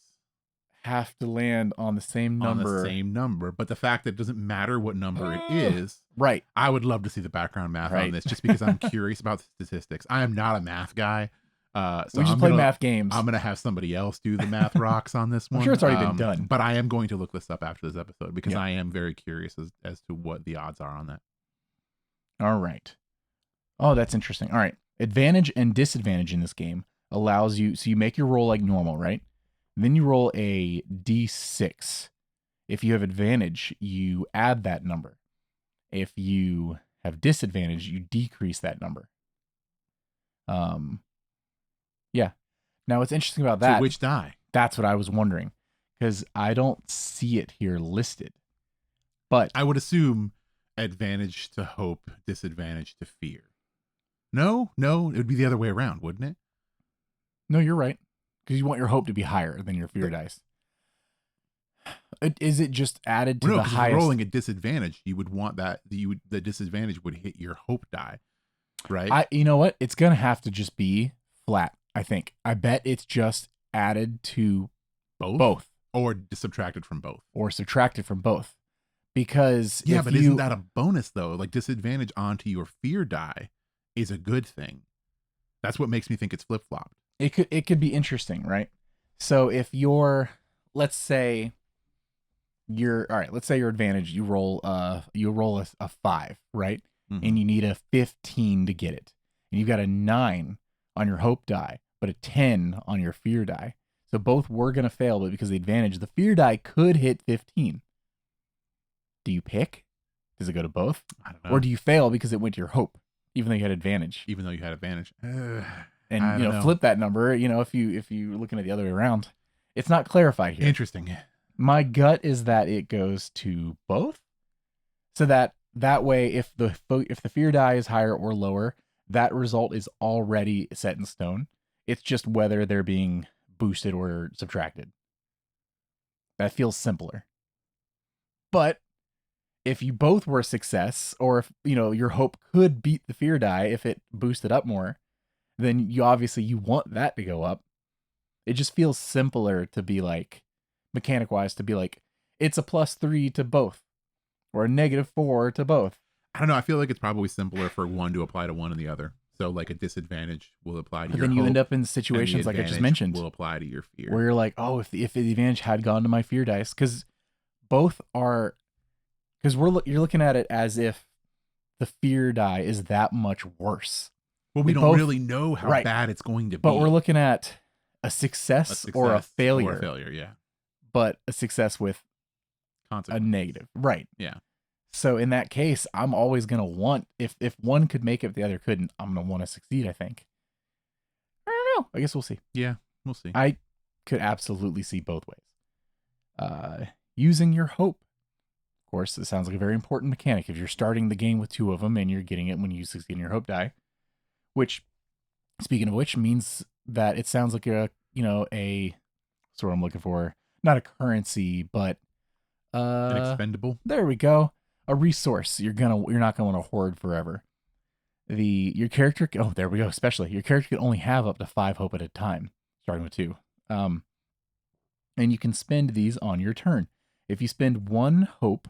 Speaker 1: Have to land on the same number.
Speaker 2: But the fact that it doesn't matter what number it is.
Speaker 1: Right.
Speaker 2: I would love to see the background math on this, just because I'm curious about the statistics. I am not a math guy. So
Speaker 1: we just play math games.
Speaker 2: I'm going to have somebody else do the math rocks on this one.
Speaker 1: I'm sure it's already been done.
Speaker 2: But I am going to look this up after this episode, because I am very curious as to what the odds are on that.
Speaker 1: All right. Oh, that's interesting. All right. Advantage and disadvantage in this game allows you, so you make your roll like normal, right? Then you roll a d6. If you have advantage, you add that number. If you have disadvantage, you decrease that number. Yeah. Now, what's interesting about that?
Speaker 2: So which die?
Speaker 1: That's what I was wondering, because I don't see it here listed. But
Speaker 2: I would assume advantage to hope, disadvantage to fear. No, it would be the other way around, wouldn't it?
Speaker 1: no, you're right, because you want your hope to be higher than your fear dice. Is it just added to
Speaker 2: Well, no,
Speaker 1: the
Speaker 2: 'cause if
Speaker 1: highest?
Speaker 2: you're rolling a disadvantage, you would want that. The disadvantage would hit your hope die, right?
Speaker 1: You know what? It's gonna have to just be flat. I think. I bet it's just added to both,
Speaker 2: or subtracted from both,
Speaker 1: or subtracted from both. Because
Speaker 2: yeah, but isn't that a bonus though? Like disadvantage onto your fear die is a good thing. That's what makes me think it's flip flopped.
Speaker 1: It could be interesting, right? So if you're, let's say you're all right. Let's say your advantage, you roll a 5, right?
Speaker 2: Mhm.
Speaker 1: And you need a 15 to get it, and you've got a 9 on your hope die, but a 10 on your fear die. So both were gonna fail, but because of the advantage, the fear die could hit 15. Do you pick? Does it go to both?
Speaker 2: I don't know.
Speaker 1: Or do you fail because it went to your hope, even though you had advantage?
Speaker 2: Even though you had advantage.
Speaker 1: And
Speaker 2: I don't know.
Speaker 1: flip that number, if you're looking at the other way around. It's not clarified here.
Speaker 2: Interesting.
Speaker 1: My gut is that it goes to both. So that way, if the fear die is higher or lower, that result is already set in stone. It's just whether they're being boosted or subtracted. That feels simpler. But if you both were a success, or if your hope could beat the fear die if it boosted up more, then you want that to go up. It just feels simpler to be like, mechanic wise, to be like, it's a +3 to both, or a -4 to both.
Speaker 2: I don't know. I feel like it's probably simpler for one to apply to one and the other. So like a disadvantage will apply to
Speaker 1: But
Speaker 2: your
Speaker 1: then you
Speaker 2: hope,
Speaker 1: end up in
Speaker 2: and the
Speaker 1: situations like I just
Speaker 2: advantage
Speaker 1: mentioned,
Speaker 2: will apply to your fear.
Speaker 1: where you're like, oh, if the advantage had gone to my fear dice, because both are, because you're looking at it as if the fear die is that much worse.
Speaker 2: Well, we don't
Speaker 1: both-
Speaker 2: really know how
Speaker 1: right.
Speaker 2: bad it's going to be.
Speaker 1: But we're looking at a success or a failure.
Speaker 2: Or a failure, yeah.
Speaker 1: But a success with a negative. Right.
Speaker 2: Yeah.
Speaker 1: So in that case, I'm always going to want, if one could make it, the other couldn't, I'm going to want to succeed, I think. I don't know. I guess we'll see.
Speaker 2: Yeah, we'll see.
Speaker 1: I could absolutely see both ways. Using your hope. Of course, it sounds like a very important mechanic. If you're starting the game with 2 of them and you're getting it when you succeed in your hope die, which, speaking of which, means that it sounds like a what's what I'm looking for, not a currency, but
Speaker 2: An expendable.
Speaker 1: There we go. A resource you're not gonna want to hoard forever. Your character, oh, there we go. Especially your character can only have up to 5 hope at a time, starting with 2. And you can spend these on your turn. If you spend 1 hope,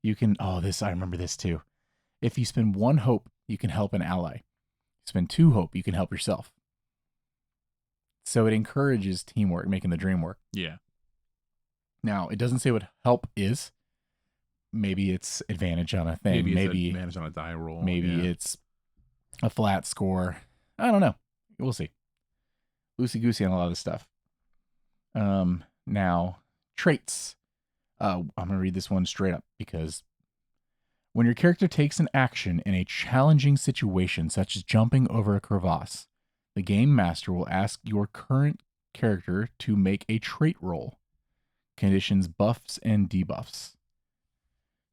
Speaker 1: you can. Oh, I remember this too. If you spend 1 hope, you can help an ally. Spend 2 hope, you can help yourself. So it encourages teamwork, making the dream work.
Speaker 2: Yeah.
Speaker 1: Now, it doesn't say what help is. Maybe it's advantage on a thing. Maybe
Speaker 2: it's advantage on a die roll.
Speaker 1: Maybe it's a flat score. I don't know. We'll see. Loosey-goosey on a lot of this stuff. Now, traits. I'm going to read this one straight up because when your character takes an action in a challenging situation, such as jumping over a crevasse, the game master will ask your current character to make a trait roll. Conditions buffs and debuffs.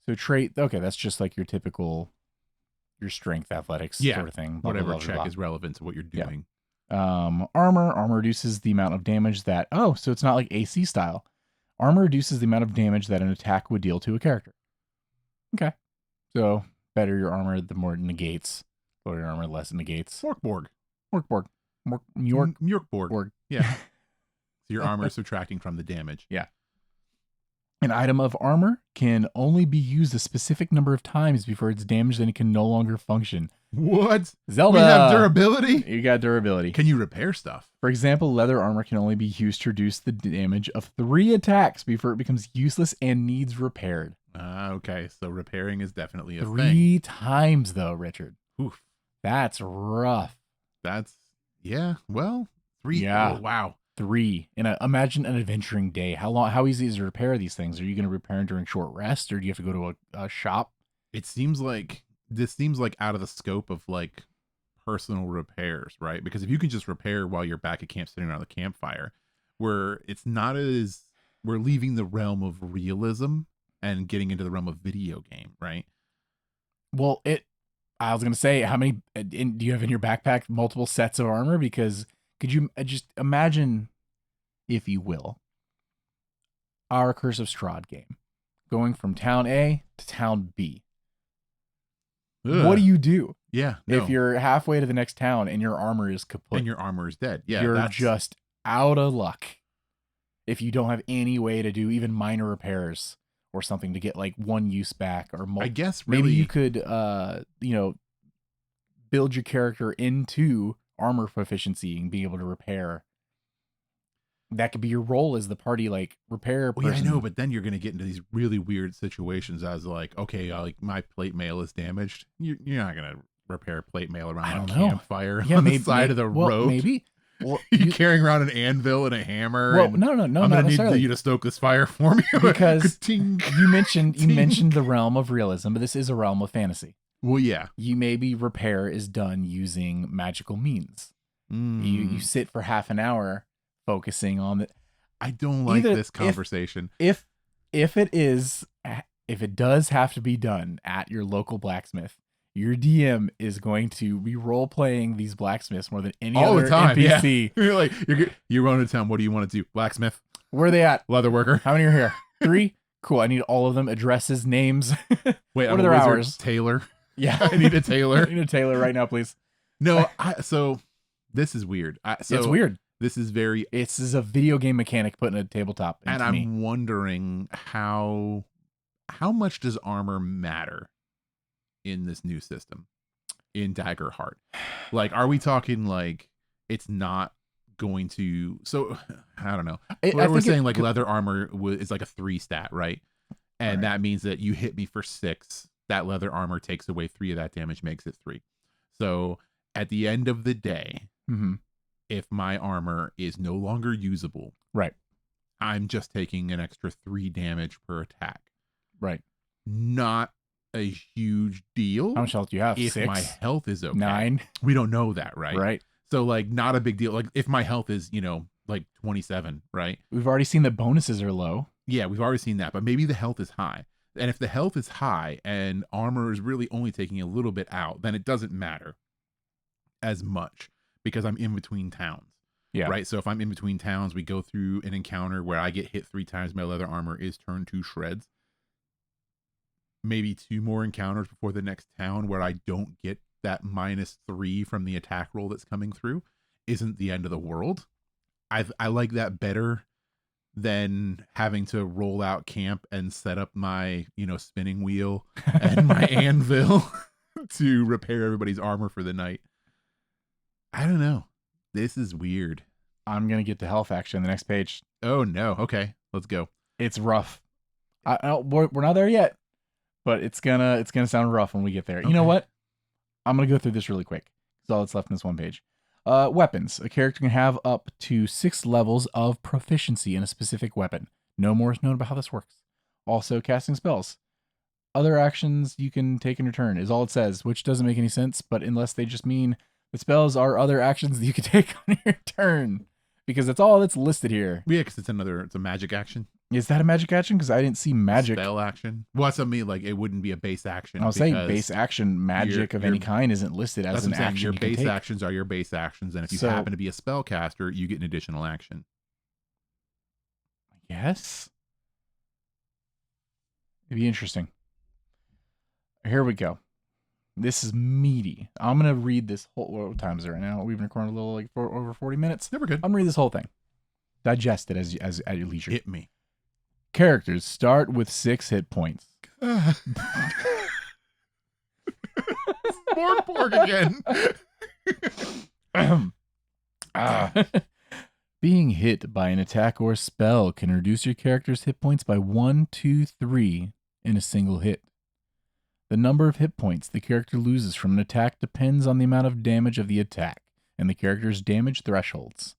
Speaker 1: So trait, okay, that's just like your typical, your strength, athletics sort of thing.
Speaker 2: Blah, whatever blah, check blah. Is relevant to what you're doing.
Speaker 1: Yeah. Armor reduces the amount of damage that, so it's not like AC style. Armor reduces the amount of damage that an attack would deal to a character. Okay. So better your armor, the more it negates. Lower your armor, less it negates.
Speaker 2: Morkborg.
Speaker 1: Mjorkborg.
Speaker 2: Yeah. So your armor is subtracting from the damage.
Speaker 1: Yeah. An item of armor can only be used a specific number of times before it's damaged and it can no longer function.
Speaker 2: What?
Speaker 1: Zelda!
Speaker 2: We have durability?
Speaker 1: You got durability.
Speaker 2: Can you repair stuff?
Speaker 1: For example, leather armor can only be used to reduce the damage of 3 attacks before it becomes useless and needs repaired.
Speaker 2: Okay, so repairing is definitely a
Speaker 1: 3 times, though, Richard.
Speaker 2: Oof.
Speaker 1: That's rough.
Speaker 2: Yeah, well, 3.
Speaker 1: Yeah.
Speaker 2: Oh, wow.
Speaker 1: 3 imagine an adventuring day. How easy is it to repair these things? Are you going to repair them during short rest, or do you have to go to a shop?
Speaker 2: It seems like this seems like out of the scope of like personal repairs, right? Because if you can just repair while you're back at camp sitting around the campfire, where it's not as we're leaving the realm of realism and getting into the realm of video game, right?
Speaker 1: Well, I was going to say, how many do you have in your backpack? Multiple sets of armor? Because could you just imagine, if you will, our Curse of Strahd game, going from town A to town B?
Speaker 2: Ugh.
Speaker 1: What do you do?
Speaker 2: Yeah, no.
Speaker 1: If you're halfway to the next town and your armor is kaput,
Speaker 2: and your armor is dead, yeah,
Speaker 1: you're just out of luck. If you don't have any way to do even minor repairs or something to get like one use back, or
Speaker 2: I guess really,
Speaker 1: maybe you could, build your character into armor proficiency and be able to repair. That could be your role as the party, like, repair person.
Speaker 2: Well, yeah, I know, but then you're going to get into these really weird situations as like, okay, like my plate mail is damaged. You're not going to repair plate mail around a campfire on the side of the road.
Speaker 1: Maybe. Well,
Speaker 2: you're carrying around an anvil and a hammer.
Speaker 1: Well, no, I'm
Speaker 2: going to need you to stoke this fire for me.
Speaker 1: Because you mentioned the realm of realism, but this is a realm of fantasy.
Speaker 2: Well, yeah.
Speaker 1: Maybe repair is done using magical means. You sit for half an hour focusing on it.
Speaker 2: I don't like this conversation.
Speaker 1: If it does have to be done at your local blacksmith, your DM is going to be role playing these blacksmiths more than any
Speaker 2: all
Speaker 1: other
Speaker 2: the time.
Speaker 1: NPC.
Speaker 2: Yeah. You're like, you're going to town. What do you want to do? Blacksmith.
Speaker 1: Where are they at?
Speaker 2: Leather worker.
Speaker 1: How many are here? 3. Cool. I need all of them. Addresses, names.
Speaker 2: Wait,
Speaker 1: what are their hours?
Speaker 2: Tailor.
Speaker 1: Yeah,
Speaker 2: I need a tailor.
Speaker 1: I need a tailor right now, please.
Speaker 2: No, so this is weird.
Speaker 1: It's weird.
Speaker 2: This is
Speaker 1: a video game mechanic put in a tabletop.
Speaker 2: And I'm wondering how much does armor matter in this new system in Daggerheart? Like, are we talking like it's not going to? So I don't know. We're saying like leather armor is like a 3 stat, right? And that means that you hit me for 6. That leather armor takes away 3 of that damage, makes it 3. So at the end of the day, if my armor is no longer usable,
Speaker 1: right,
Speaker 2: I'm just taking an extra 3 damage per attack.
Speaker 1: Right.
Speaker 2: Not a huge deal.
Speaker 1: How much health do you have?
Speaker 2: If
Speaker 1: 6?
Speaker 2: my health is okay.
Speaker 1: 9?
Speaker 2: We don't know that, right?
Speaker 1: Right.
Speaker 2: So like not a big deal. Like if my health is, like 27, right?
Speaker 1: We've already seen that bonuses are low.
Speaker 2: Yeah, we've already seen that, but maybe the health is high. And if the health is high and armor is really only taking a little bit out, then it doesn't matter as much because I'm in between towns.
Speaker 1: Yeah.
Speaker 2: Right. So if I'm in between towns, we go through an encounter where I get hit 3 times, my leather armor is turned to shreds. Maybe 2 more encounters before the next town where I don't get that -3 from the attack roll that's coming through isn't the end of the world. I like that better than having to roll out camp and set up my, spinning wheel and my anvil to repair everybody's armor for the night. I don't know. This is weird.
Speaker 1: I'm going to get to health action the next page.
Speaker 2: Oh no. Okay. Let's go.
Speaker 1: It's rough. We're not there yet, but it's gonna sound rough when we get there. Okay. You know what? I'm going to go through this really quick. That's all that's left in this one page. Weapons. A character can have up to 6 levels of proficiency in a specific weapon. No more is known about how this works. Also, casting spells. Other actions you can take in your turn is all it says, which doesn't make any sense, but unless they just mean the spells are other actions that you can take on your turn, because that's all that's listed here.
Speaker 2: Yeah, because it's a magic action.
Speaker 1: Is that a magic action? Because I didn't see magic.
Speaker 2: Spell action. Well, that's what I mean. Like, it wouldn't be a base action.
Speaker 1: I was saying base action magic of any kind isn't listed as an action.
Speaker 2: Your base actions are your base actions, and if you happen to be a spellcaster, you get an additional action.
Speaker 1: Yes. It'd be interesting. Here we go. This is meaty. I'm going to read this whole... What time is it right now? We've been recording a little, like, for over 40 minutes.
Speaker 2: Never good.
Speaker 1: I'm going to read this whole thing. Digest it as at your leisure.
Speaker 2: Hit me.
Speaker 1: Characters start with 6 hit points.
Speaker 2: More pork again.
Speaker 1: Being hit by an attack or spell can reduce your character's hit points by 1, 2, 3 in a single hit. The number of hit points the character loses from an attack depends on the amount of damage of the attack and the character's damage thresholds.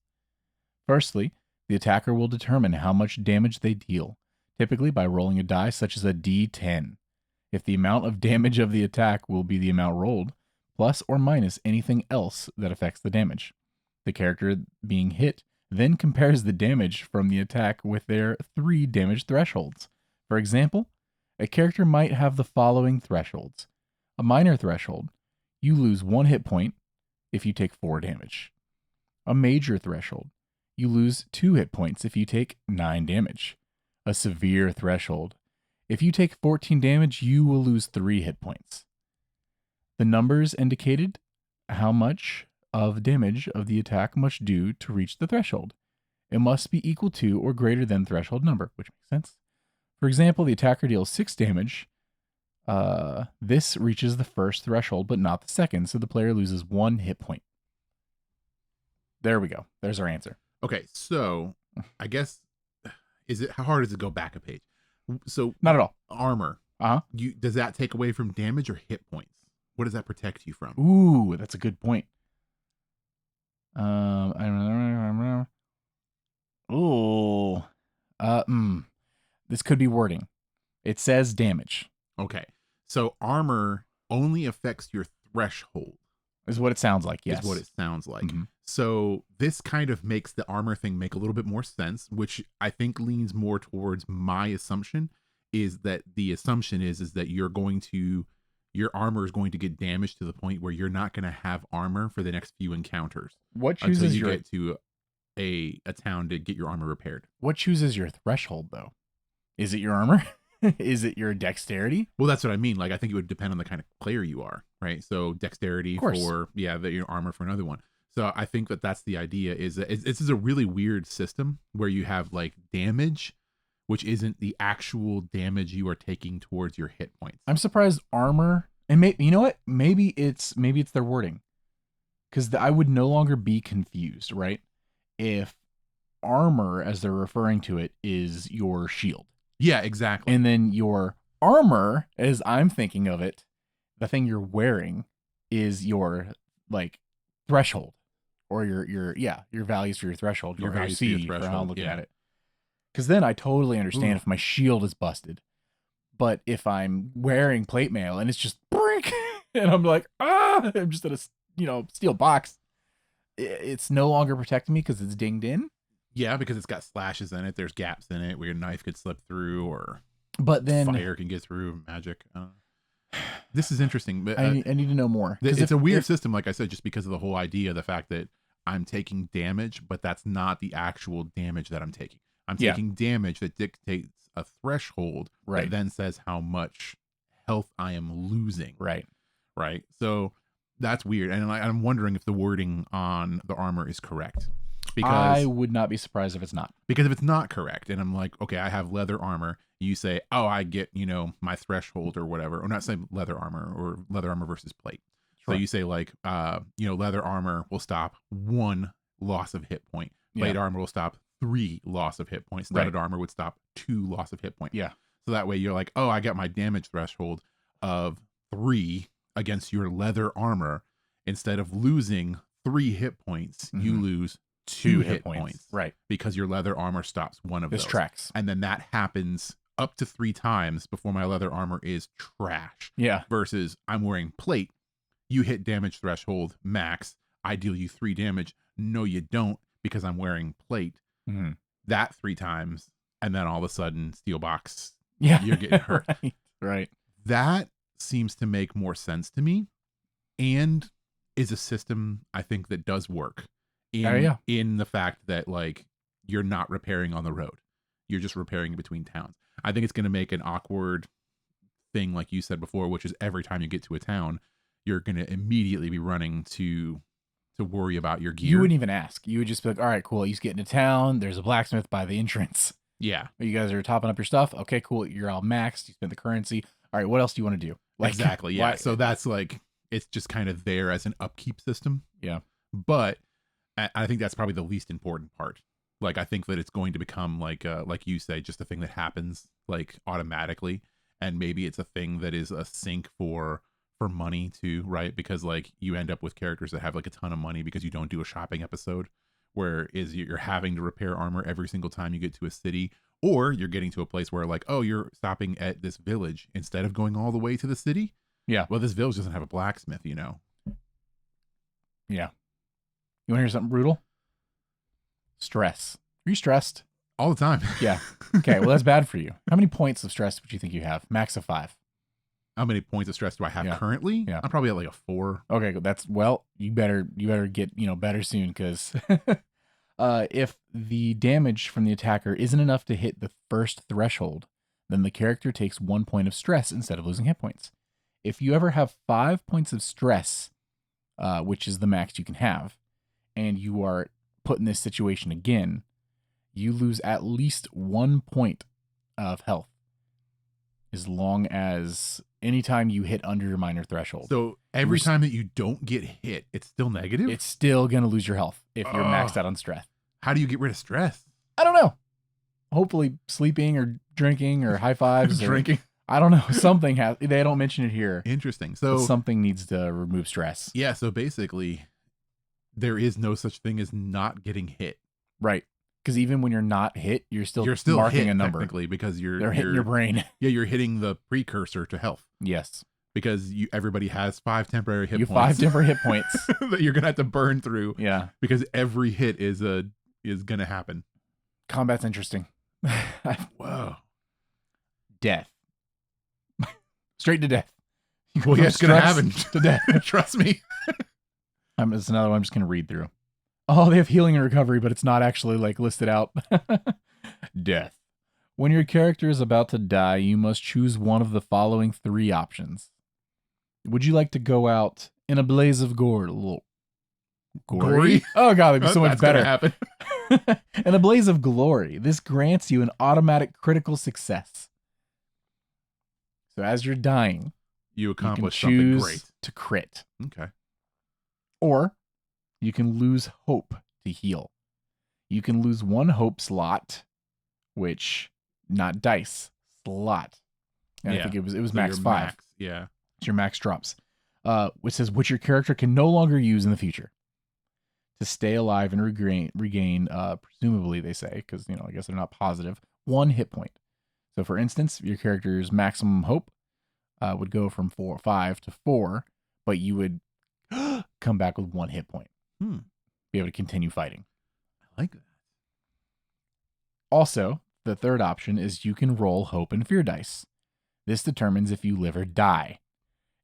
Speaker 1: Firstly, the attacker will determine how much damage they deal, typically by rolling a die such as a d10. If the amount of damage of the attack will be the amount rolled, plus or minus anything else that affects the damage. The character being hit then compares the damage from the attack with their 3 damage thresholds. For example, a character might have the following thresholds. A minor threshold, you lose 1 hit point if you take 4 damage. A major threshold, you lose 2 hit points if you take 9 damage. A severe threshold, if you take 14 damage, you will lose 3 hit points. The numbers indicated how much of damage of the attack must do to reach the threshold. It must be equal to or greater than threshold number, which makes sense. For example, the attacker deals 6 damage. This reaches the first threshold, but not the second, so the player loses 1 hit point. There we go. There's our answer.
Speaker 2: Okay, so I guess how hard is it to go back a page? So
Speaker 1: not at all.
Speaker 2: Armor. Does that take away from damage or hit points? What does that protect you from?
Speaker 1: Ooh, that's a good point. This could be wording. It says damage.
Speaker 2: Okay. So armor only affects your threshold.
Speaker 1: Is what it sounds like, yes.
Speaker 2: Is what it sounds like.
Speaker 1: Mm-hmm.
Speaker 2: So this kind of makes the armor thing make a little bit more sense, which I think leans more towards my assumption, is that the assumption is that your armor is going to get damaged to the point where you're not going to have armor for the next few encounters.
Speaker 1: What chooses
Speaker 2: until you get to a town to get your armor repaired.
Speaker 1: What chooses your threshold, though? Is it your armor? Is it your dexterity?
Speaker 2: Well, that's what I mean. Like, I think it would depend on the kind of player you are, right? So dexterity for, your armor for another one. So I think that that's the idea, is that this is a really weird system where you have like damage, which isn't the actual damage you are taking towards your hit points.
Speaker 1: I'm surprised armor, and you know what? Maybe it's their wording, because I would no longer be confused, right? If armor, as they're referring to it, is your shield.
Speaker 2: Yeah, exactly.
Speaker 1: And then your armor, as I'm thinking of it, the thing you're wearing is your like threshold, or your values for your threshold, your values for your threshold, for how I'm looking at it. Because then I totally understand if my shield is busted, but if I'm wearing plate mail and it's just brink, and I'm like, I'm just in a steel box, it's no longer protecting me because it's dinged in.
Speaker 2: Yeah, because it's got slashes in it. There's gaps in it where your knife could slip through, or fire can get through. Magic. This is interesting, but
Speaker 1: I need to know more.
Speaker 2: It's a weird system, like I said, just because of the whole idea, the fact that I'm taking damage, but that's not the actual damage that I'm taking. I'm taking damage that dictates a threshold,
Speaker 1: right?
Speaker 2: That then says how much health I am losing,
Speaker 1: right?
Speaker 2: So that's weird, and I'm wondering if the wording on the armor is correct. Because
Speaker 1: I would not be surprised if it's not.
Speaker 2: Because if it's not correct, and I'm like, okay, I have leather armor. You say, oh, I get, my threshold or whatever, or not saying leather armor, or leather armor versus plate. Sure. So you say like, leather armor will stop 1 loss of hit point. Plate armor will stop 3 loss of hit points. Studded armor would stop 2 loss of hit point.
Speaker 1: Yeah.
Speaker 2: So that way you're like, oh, I got my damage threshold of 3 against your leather armor. Instead of losing 3 hit points, you lose 2 hit points.
Speaker 1: Right.
Speaker 2: Because your leather armor stops 1 of those.
Speaker 1: This tracks.
Speaker 2: And then that happens up to 3 times before my leather armor is trash.
Speaker 1: Yeah.
Speaker 2: Versus I'm wearing plate. You hit damage threshold max. I deal you 3 damage. No, you don't, because I'm wearing plate.
Speaker 1: Mm-hmm.
Speaker 2: That 3 times. And then all of a sudden, steel box.
Speaker 1: Yeah.
Speaker 2: You're getting hurt.
Speaker 1: Right.
Speaker 2: That seems to make more sense to me. And is a system I think that does work. In the fact that like you're not repairing on the road, you're just repairing between towns. I think it's going to make an awkward thing, like you said before, which is every time you get to a town, you're going to immediately be running to worry about your gear.
Speaker 1: You wouldn't even ask. You would just be like, all right, cool. You just get into town. There's a blacksmith by the entrance.
Speaker 2: Yeah.
Speaker 1: You guys are topping up your stuff. Okay, cool. You're all maxed. You spent the currency. All right, what else do you want to do?
Speaker 2: Like, exactly. Yeah. So that's like, it's just kind of there as an upkeep system.
Speaker 1: Yeah.
Speaker 2: But I think that's probably the least important part. Like, I think that it's going to become like you say, just a thing that happens like automatically. And maybe it's a thing that is a sink for money too, right? Because like you end up with characters that have like a ton of money because you don't do a shopping episode where is you're having to repair armor every single time you get to a city, or you're getting to a place where like, oh, you're stopping at this village instead of going all the way to the city.
Speaker 1: Yeah.
Speaker 2: Well, this village doesn't have a blacksmith,
Speaker 1: Yeah. You want to hear something brutal? Stress. Are you stressed?
Speaker 2: all the time.
Speaker 1: Yeah. Okay. Well, that's bad for you. How many points of stress would you think you have? Max of 5.
Speaker 2: How many points of stress do I have
Speaker 1: Yeah.
Speaker 2: currently?
Speaker 1: Yeah.
Speaker 2: I'm probably at like a 4.
Speaker 1: Okay. That's, well, you better get, better soon, because if the damage from the attacker isn't enough to hit the first threshold, then the character takes 1 point of stress instead of losing hit points. If you ever have 5 points of stress, which is the max you can have, and you are put in this situation again, you lose at least 1 point of health, as long as anytime you hit under your minor threshold.
Speaker 2: So every time that you don't get hit, it's still negative?
Speaker 1: It's still going to lose your health if you're maxed out on stress.
Speaker 2: How do you get rid of stress?
Speaker 1: I don't know. Hopefully sleeping or drinking or high fives.
Speaker 2: Drinking.
Speaker 1: I don't know. Something has. They don't mention it here.
Speaker 2: Interesting.
Speaker 1: But
Speaker 2: So
Speaker 1: something needs to remove stress.
Speaker 2: yeah, so basically there is no such thing as not getting hit.
Speaker 1: Right. Because even when you're not hit, you're still marking
Speaker 2: hit,
Speaker 1: a number.
Speaker 2: Technically, because
Speaker 1: They're hitting your brain.
Speaker 2: Yeah, you're hitting the precursor to health.
Speaker 1: Yes.
Speaker 2: Because everybody has 5 temporary hit
Speaker 1: You
Speaker 2: points.
Speaker 1: 5 temporary hit points.
Speaker 2: that you're gonna have to burn through.
Speaker 1: Yeah.
Speaker 2: Because every hit is gonna happen.
Speaker 1: Combat's interesting.
Speaker 2: Whoa.
Speaker 1: Death. Straight to death.
Speaker 2: Well, yeah, it's gonna
Speaker 1: Stress
Speaker 2: happen.
Speaker 1: to death.
Speaker 2: Trust me.
Speaker 1: It's another one I'm just gonna read through. Oh, they have healing and recovery, but it's not actually like listed out. Death. When your character is about to die, you must choose one of the following 3 options. Would you like to go out in a blaze of gore?
Speaker 2: Gory?
Speaker 1: Oh god, it'd be so much
Speaker 2: That's
Speaker 1: better.
Speaker 2: gonna happen.
Speaker 1: In a blaze of glory, this grants you an automatic critical success. So as you're dying,
Speaker 2: You
Speaker 1: you can
Speaker 2: accomplish something
Speaker 1: choose
Speaker 2: great.
Speaker 1: to crit.
Speaker 2: Okay.
Speaker 1: Or you can lose hope to heal. You can lose 1 hope slot, which, not dice, slot. And I think it was
Speaker 2: So
Speaker 1: max
Speaker 2: your
Speaker 1: 5.
Speaker 2: max, yeah.
Speaker 1: It's your max drops. Which says which your character can no longer use in the future to stay alive and regain presumably they say, because I guess they're not positive, 1 hit point. So for instance, your character's maximum hope would go from 5 to 4, but you would come back with 1 hit point. Be able to continue fighting.
Speaker 2: I like that.
Speaker 1: Also, the third option is you can roll hope and fear dice. This determines if you live or die.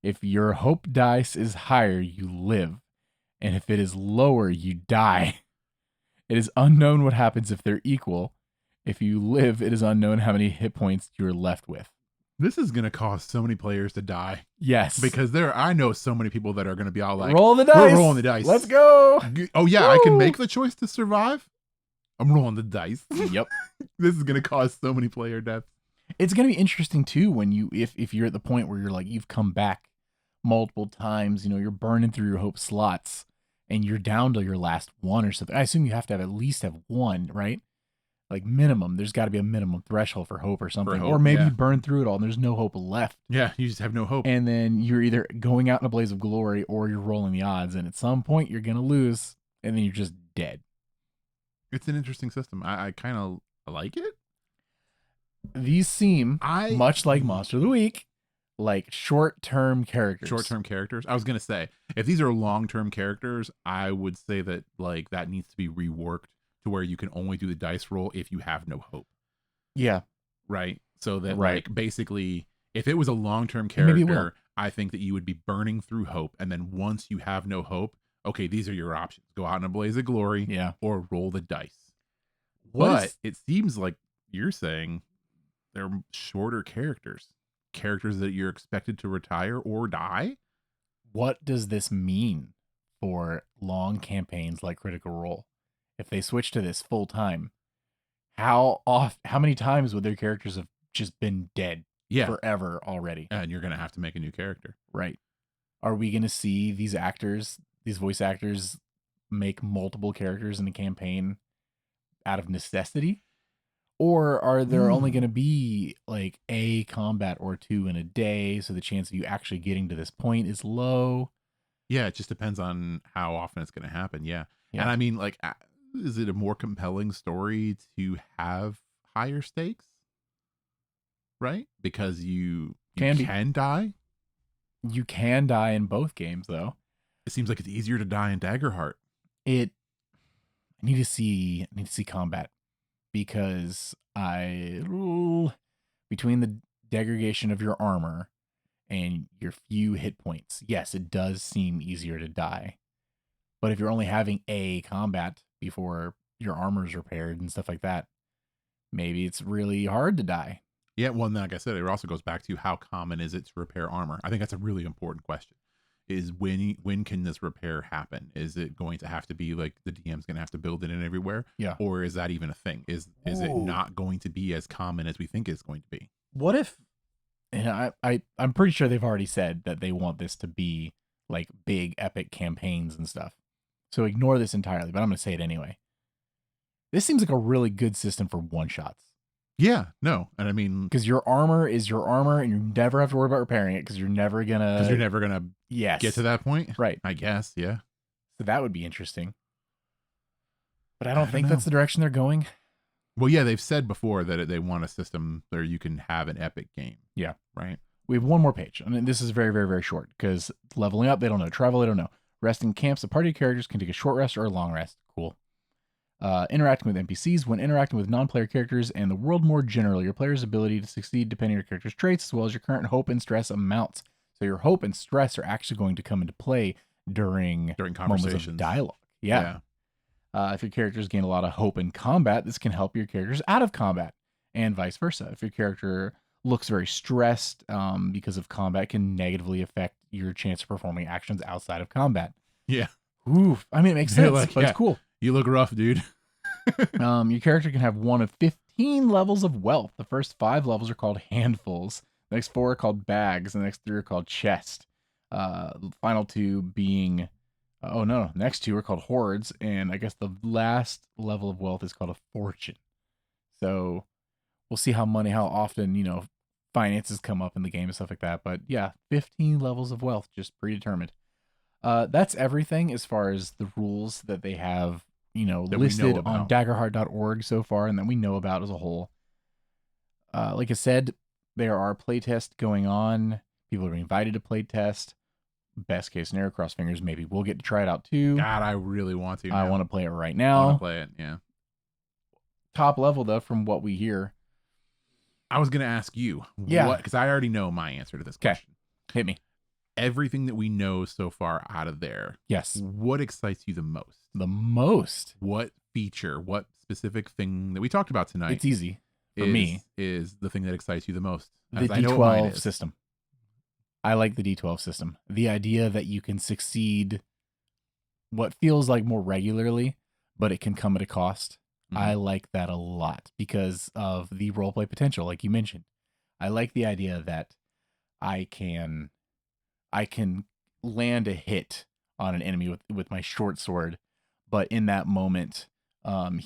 Speaker 1: If your hope dice is higher, you live. And if it is lower, you die. It is unknown what happens if they're equal. If you live, it is unknown how many hit points you're left with.
Speaker 2: This is gonna cause so many players to die.
Speaker 1: Yes.
Speaker 2: Because I know so many people that are gonna be all like,
Speaker 1: roll the dice.
Speaker 2: we're rolling the dice.
Speaker 1: Let's go.
Speaker 2: Oh yeah,
Speaker 1: Woo!
Speaker 2: I can make the choice to survive. I'm rolling the dice.
Speaker 1: Yep.
Speaker 2: This is gonna cause so many player deaths.
Speaker 1: It's going to be interesting too when if you're at the point where you're like, you've come back multiple times, you're burning through your hope slots and you're down to your last 1 or something. I assume you have to at least have 1, right? Like minimum, there's got to be a minimum threshold for hope or something.
Speaker 2: hope,
Speaker 1: or maybe
Speaker 2: yeah.
Speaker 1: you burn through it all and there's no hope left.
Speaker 2: Yeah, you just have no hope.
Speaker 1: And then you're either going out in a blaze of glory or you're rolling the odds. And at some point you're going to lose and then you're just dead.
Speaker 2: It's an interesting system. I kind of like it.
Speaker 1: These seem much like Monster of the Week, like short-term characters.
Speaker 2: Short-term characters. I was gonna say, if these are long-term characters, I would say that like that needs to be reworked to where you can only do the dice roll if you have no hope.
Speaker 1: Yeah.
Speaker 2: Right. So that
Speaker 1: Right.
Speaker 2: like basically, if it was a long-term
Speaker 1: Maybe it will.
Speaker 2: character, I think that you would be burning through hope, and then once you have no hope, okay, these are your options: go out in a blaze of glory,
Speaker 1: Yeah.
Speaker 2: or roll the dice.
Speaker 1: What
Speaker 2: But
Speaker 1: is-
Speaker 2: it seems like you're saying they're shorter characters that you're expected to retire or die.
Speaker 1: What does this mean for long campaigns like Critical Role? If they switch to this full time, how many times would their characters have just been dead forever already?
Speaker 2: And you're gonna have to make a new character.
Speaker 1: Right. Are we gonna see these voice actors make multiple characters in a campaign out of necessity? Or are there only going to be like a combat or 2 in a day, so the chance of you actually getting to this point is low?
Speaker 2: Yeah, it just depends on how often it's going to happen. Yeah.
Speaker 1: Yeah.
Speaker 2: And I mean, like, is it a more compelling story to have higher stakes? Right? Because you can die.
Speaker 1: You can die in both games, though.
Speaker 2: It seems like it's easier to die in Daggerheart.
Speaker 1: I need to see combat, because between the degradation of your armor and your few hit points, yes, it does seem easier to die. But if you're only having a combat before your armor's repaired and stuff like that, maybe it's really hard to die.
Speaker 2: Yeah, well, like I said, it also goes back to how common is it to repair armor. I think that's a really important question. Is when can this repair happen? Is it going to have to be like the DM's going to have to build it in everywhere?
Speaker 1: Yeah.
Speaker 2: Or is that even a thing? Is it not going to be as common as we think it's going to be?
Speaker 1: What if, and I'm pretty sure they've already said that they want this to be like big epic campaigns and stuff. So ignore this entirely, but I'm going to say it anyway. This seems like a really good system for one-shots.
Speaker 2: Yeah, no. And I mean,
Speaker 1: because your armor is your armor and you never have to worry about repairing it because you're never going to
Speaker 2: get to that point.
Speaker 1: Right.
Speaker 2: I guess, yeah.
Speaker 1: So that would be interesting. But I don't think that's the direction they're going.
Speaker 2: Well, yeah, they've said before that they want a system where you can have an epic game.
Speaker 1: Yeah.
Speaker 2: Right.
Speaker 1: We have one more page. I mean, this is very, very, very short because leveling up, they don't know. Travel, they don't know. Resting camps, the party characters can take a short rest or a long rest. Cool. Interacting with NPCs. When interacting with non-player characters and the world more generally, your player's ability to succeed depending on your character's traits as well as your current hope and stress amounts. So your hope and stress are actually going to come into play during conversations, of dialogue. Yeah. If your characters gain a lot of hope in combat, this can help your characters out of combat, and vice versa. If your character looks very stressed because of combat, it can negatively affect your chance of performing actions outside of combat.
Speaker 2: Yeah.
Speaker 1: Oof. I mean, it makes sense, but it's cool.
Speaker 2: You look rough, dude.
Speaker 1: Your character can have one of 15 levels of wealth. The first 5 levels are called handfuls. The next 4 are called bags. And the next 3 are called chest. The final 2 being... next 2 are called hordes. And I guess the last level of wealth is called a fortune. So we'll see how often, finances come up in the game and stuff like that. But yeah, 15 levels of wealth, just predetermined. That's everything as far as the rules that they have, listed on daggerheart.org so far and that we know about as a whole. Like I said, there are playtests going on. People are invited to playtest. Best case scenario, cross fingers, maybe we'll get to try it out too.
Speaker 2: God, I really want to.
Speaker 1: I want to play it right now.
Speaker 2: I want to play it, yeah.
Speaker 1: Top level, though, from what we hear.
Speaker 2: I was going to ask you.
Speaker 1: Yeah.
Speaker 2: Because I already know my answer to this question.
Speaker 1: Hit me.
Speaker 2: Everything that we know so far out of there.
Speaker 1: Yes.
Speaker 2: What excites you the most?
Speaker 1: The most?
Speaker 2: What feature, what specific thing that we talked about tonight?
Speaker 1: It's easy for me.
Speaker 2: Is the thing that excites you the most?
Speaker 1: The D12 system. I like the D12 system. The idea that you can succeed what feels like more regularly, but it can come at a cost. Mm-hmm. I like that a lot because of the roleplay potential, like you mentioned. I like the idea that I can land a hit on an enemy with my short sword, but in that moment,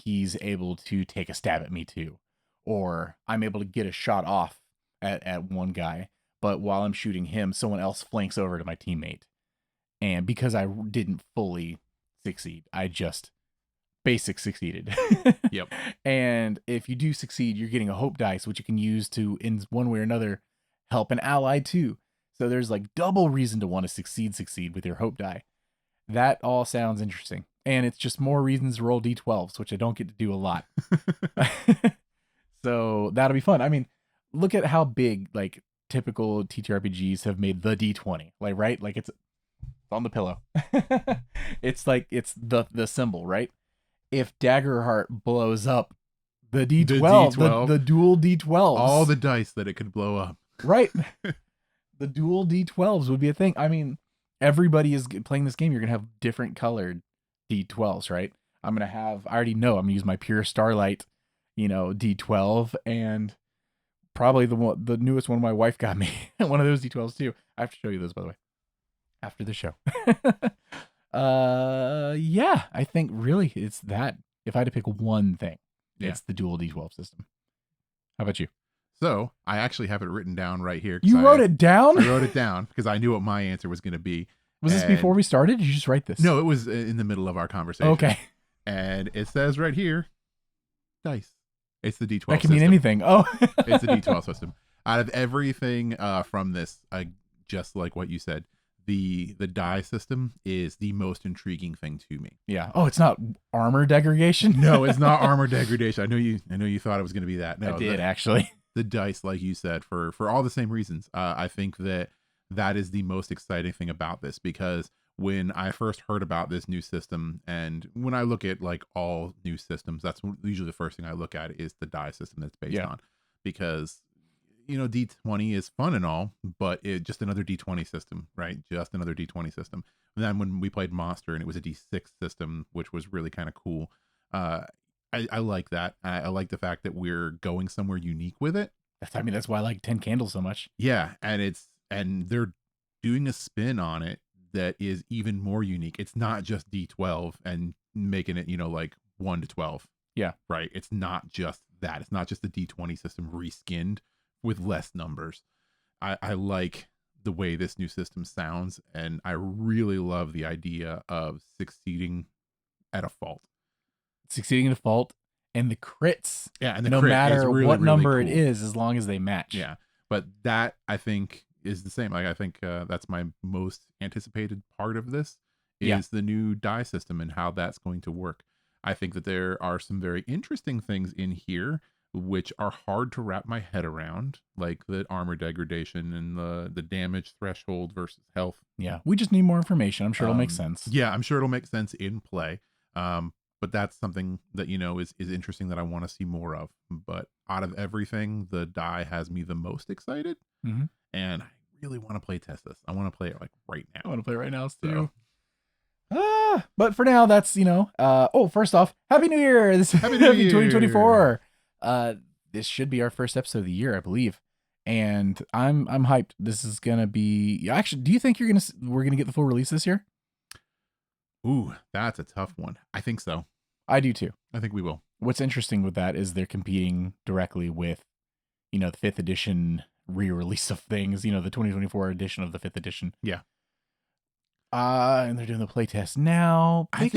Speaker 1: he's able to take a stab at me too. Or I'm able to get a shot off at one guy, but while I'm shooting him, someone else flanks over to my teammate. And because I didn't fully succeed, I just basic succeeded.
Speaker 2: Yep.
Speaker 1: And if you do succeed, you're getting a hope dice, which you can use to, in one way or another, help an ally too. So there's like double reason to want to succeed with your hope die. That all sounds interesting. And it's just more reasons to roll D12s, which I don't get to do a lot. So that'll be fun. I mean, look at how big like typical TTRPGs have made the D20. Like, right? Like it's on the pillow. It's like it's the symbol, right? If Daggerheart blows up the D12, the dual D12s.
Speaker 2: All the dice that it could blow up.
Speaker 1: Right. The dual D12s would be a thing. I mean, everybody is playing this game. You're going to have different colored D12s, right? I already know I'm going to use my Pure Starlight, D12, and probably the newest one my wife got me. One of those D12s too. I have to show you those, by the way, after the show. Yeah, I think really it's that. If I had to pick one thing, it's the dual D12 system. How about you?
Speaker 2: So I actually have it written down right here.
Speaker 1: You wrote it down?
Speaker 2: I wrote it down because I knew what my answer was going to be.
Speaker 1: Was this before we started? Did you just write this?
Speaker 2: No, it was in the middle of our conversation.
Speaker 1: Okay.
Speaker 2: And it says right here, dice. It's the D12
Speaker 1: That can
Speaker 2: system.
Speaker 1: mean anything. Oh,
Speaker 2: It's the D12 system. Out of everything from this, just like what you said, the die system is the most intriguing thing to me.
Speaker 1: yeah. Oh, it's not armor degradation.
Speaker 2: No, it's not armor degradation. I know you thought it was going to be that. No,
Speaker 1: I did actually.
Speaker 2: The dice, like you said, for all the same reasons. I think that is the most exciting thing about this, because when I first heard about this new system, and when I look at like all new systems, that's usually the first thing I look at is the die system that's based on, because D20 is fun and all, but it's just another D20 system, right? Just another D20 system. And then when we played Monster and it was a D6 system, which was really kind of cool. I like that. I like the fact that we're going somewhere unique with it.
Speaker 1: That's why I like 10 Candles so much.
Speaker 2: Yeah, and they're doing a spin on it that is even more unique. It's not just D12 and making it, like 1 to 12.
Speaker 1: Yeah.
Speaker 2: Right. It's not just that. It's not just the D20 system reskinned with less numbers. I like the way this new system sounds, and I really love the idea of succeeding at a fault.
Speaker 1: Succeeding in a fault, and the crits.
Speaker 2: Yeah, and the
Speaker 1: no
Speaker 2: crit
Speaker 1: matter
Speaker 2: is really,
Speaker 1: what
Speaker 2: really
Speaker 1: number
Speaker 2: cool.
Speaker 1: it is, as long as they match.
Speaker 2: Yeah, but that I think is the same. Like I think that's my most anticipated part of this is the new die system and how that's going to work. I think that there are some very interesting things in here which are hard to wrap my head around, like the armor degradation and the damage threshold versus health.
Speaker 1: Yeah, we just need more information. I'm sure it'll make sense.
Speaker 2: Yeah, I'm sure it'll make sense in play. But that's something that is interesting that I want to see more of. But out of everything, the die has me the most excited, and I really want to play test this. I want to play it like right now.
Speaker 1: I want to play it right now too. But for now, that's first off, Happy New Year!
Speaker 2: Happy New Year
Speaker 1: 2024. This should be our first episode of the year, I believe, and I'm hyped. This is gonna be actually. Do you think we're gonna get the full release this year?
Speaker 2: Ooh, that's a tough one. I think so.
Speaker 1: I do too.
Speaker 2: I think we will.
Speaker 1: What's interesting with that is they're competing directly with, the 5th edition re-release of things. The 2024 edition of the 5th edition.
Speaker 2: Yeah.
Speaker 1: And they're doing the playtest now. They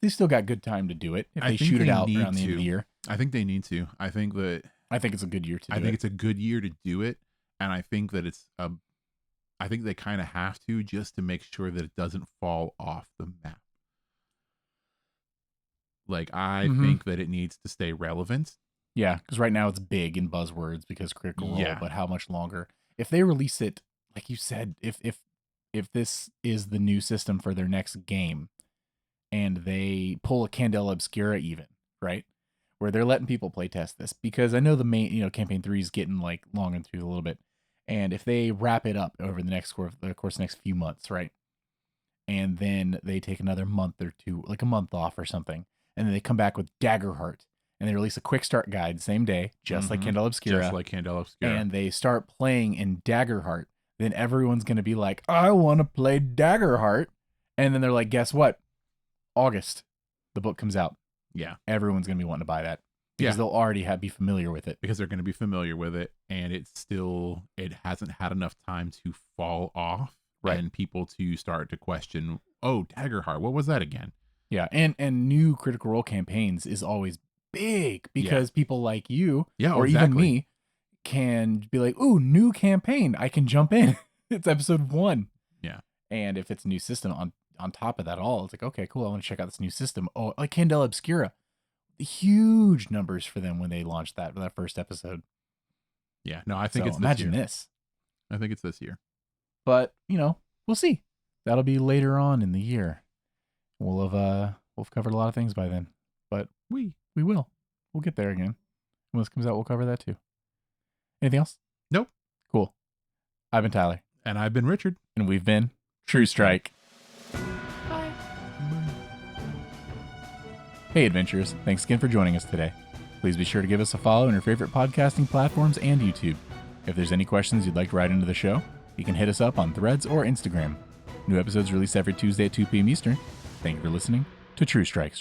Speaker 1: still got good time to do it if they shoot it out around the end of the year.
Speaker 2: I think they need to. I think
Speaker 1: it's a good year to do it.
Speaker 2: I think it's a good year to do it, and I think that I think they kind of have to, just to make sure that it doesn't fall off the map. Like I think that it needs to stay relevant.
Speaker 1: Yeah, because right now it's big in buzzwords because Critical Role, but how much longer? If they release it, like you said, if this is the new system for their next game, and they pull a Candela Obscura even, right? Where they're letting people play test this, because I know the main, campaign 3 is getting like long into a little bit. And if they wrap it up over the next few months, right? And then they take another month or two, like a month off or something. And then they come back with Daggerheart. And they release a quick start guide same day, just like Candela Obscura.
Speaker 2: Just like Candela Obscura.
Speaker 1: And they start playing in Daggerheart. Then everyone's going to be like, I want to play Daggerheart. And then they're like, guess what? August, the book comes out.
Speaker 2: Yeah.
Speaker 1: Everyone's going to be wanting to buy that. Because they'll already be familiar with it.
Speaker 2: Because they're going to be familiar with it. And it hasn't had enough time to fall off. Right. And people to start to question, oh, Daggerheart, what was that again?
Speaker 1: Yeah. And new Critical Role campaigns is always big because people like you even me can be like, ooh, new campaign. I can jump in. It's episode 1. Yeah. And if it's a new system on top of that all, it's like, okay, cool. I want to check out this new system. Oh, like Candela Obscura. Huge numbers for them when they launched that first episode.
Speaker 2: Yeah. No, I think it's this
Speaker 1: imagine
Speaker 2: year.
Speaker 1: this.
Speaker 2: I think it's this year.
Speaker 1: But, we'll see. That'll be later on in the year. We'll have covered a lot of things by then. But we will. We'll get there again. When this comes out, we'll cover that too. Anything else?
Speaker 2: Nope.
Speaker 1: Cool. I've been Tyler.
Speaker 2: And I've been Richard.
Speaker 1: And we've been True Strike. Bye. Hey, adventurers. Thanks again for joining us today. Please be sure to give us a follow on your favorite podcasting platforms and YouTube. If there's any questions you'd like to write into the show, you can hit us up on Threads or Instagram. New episodes released every Tuesday at 2 p.m. Eastern. Thank you for listening to True Strike.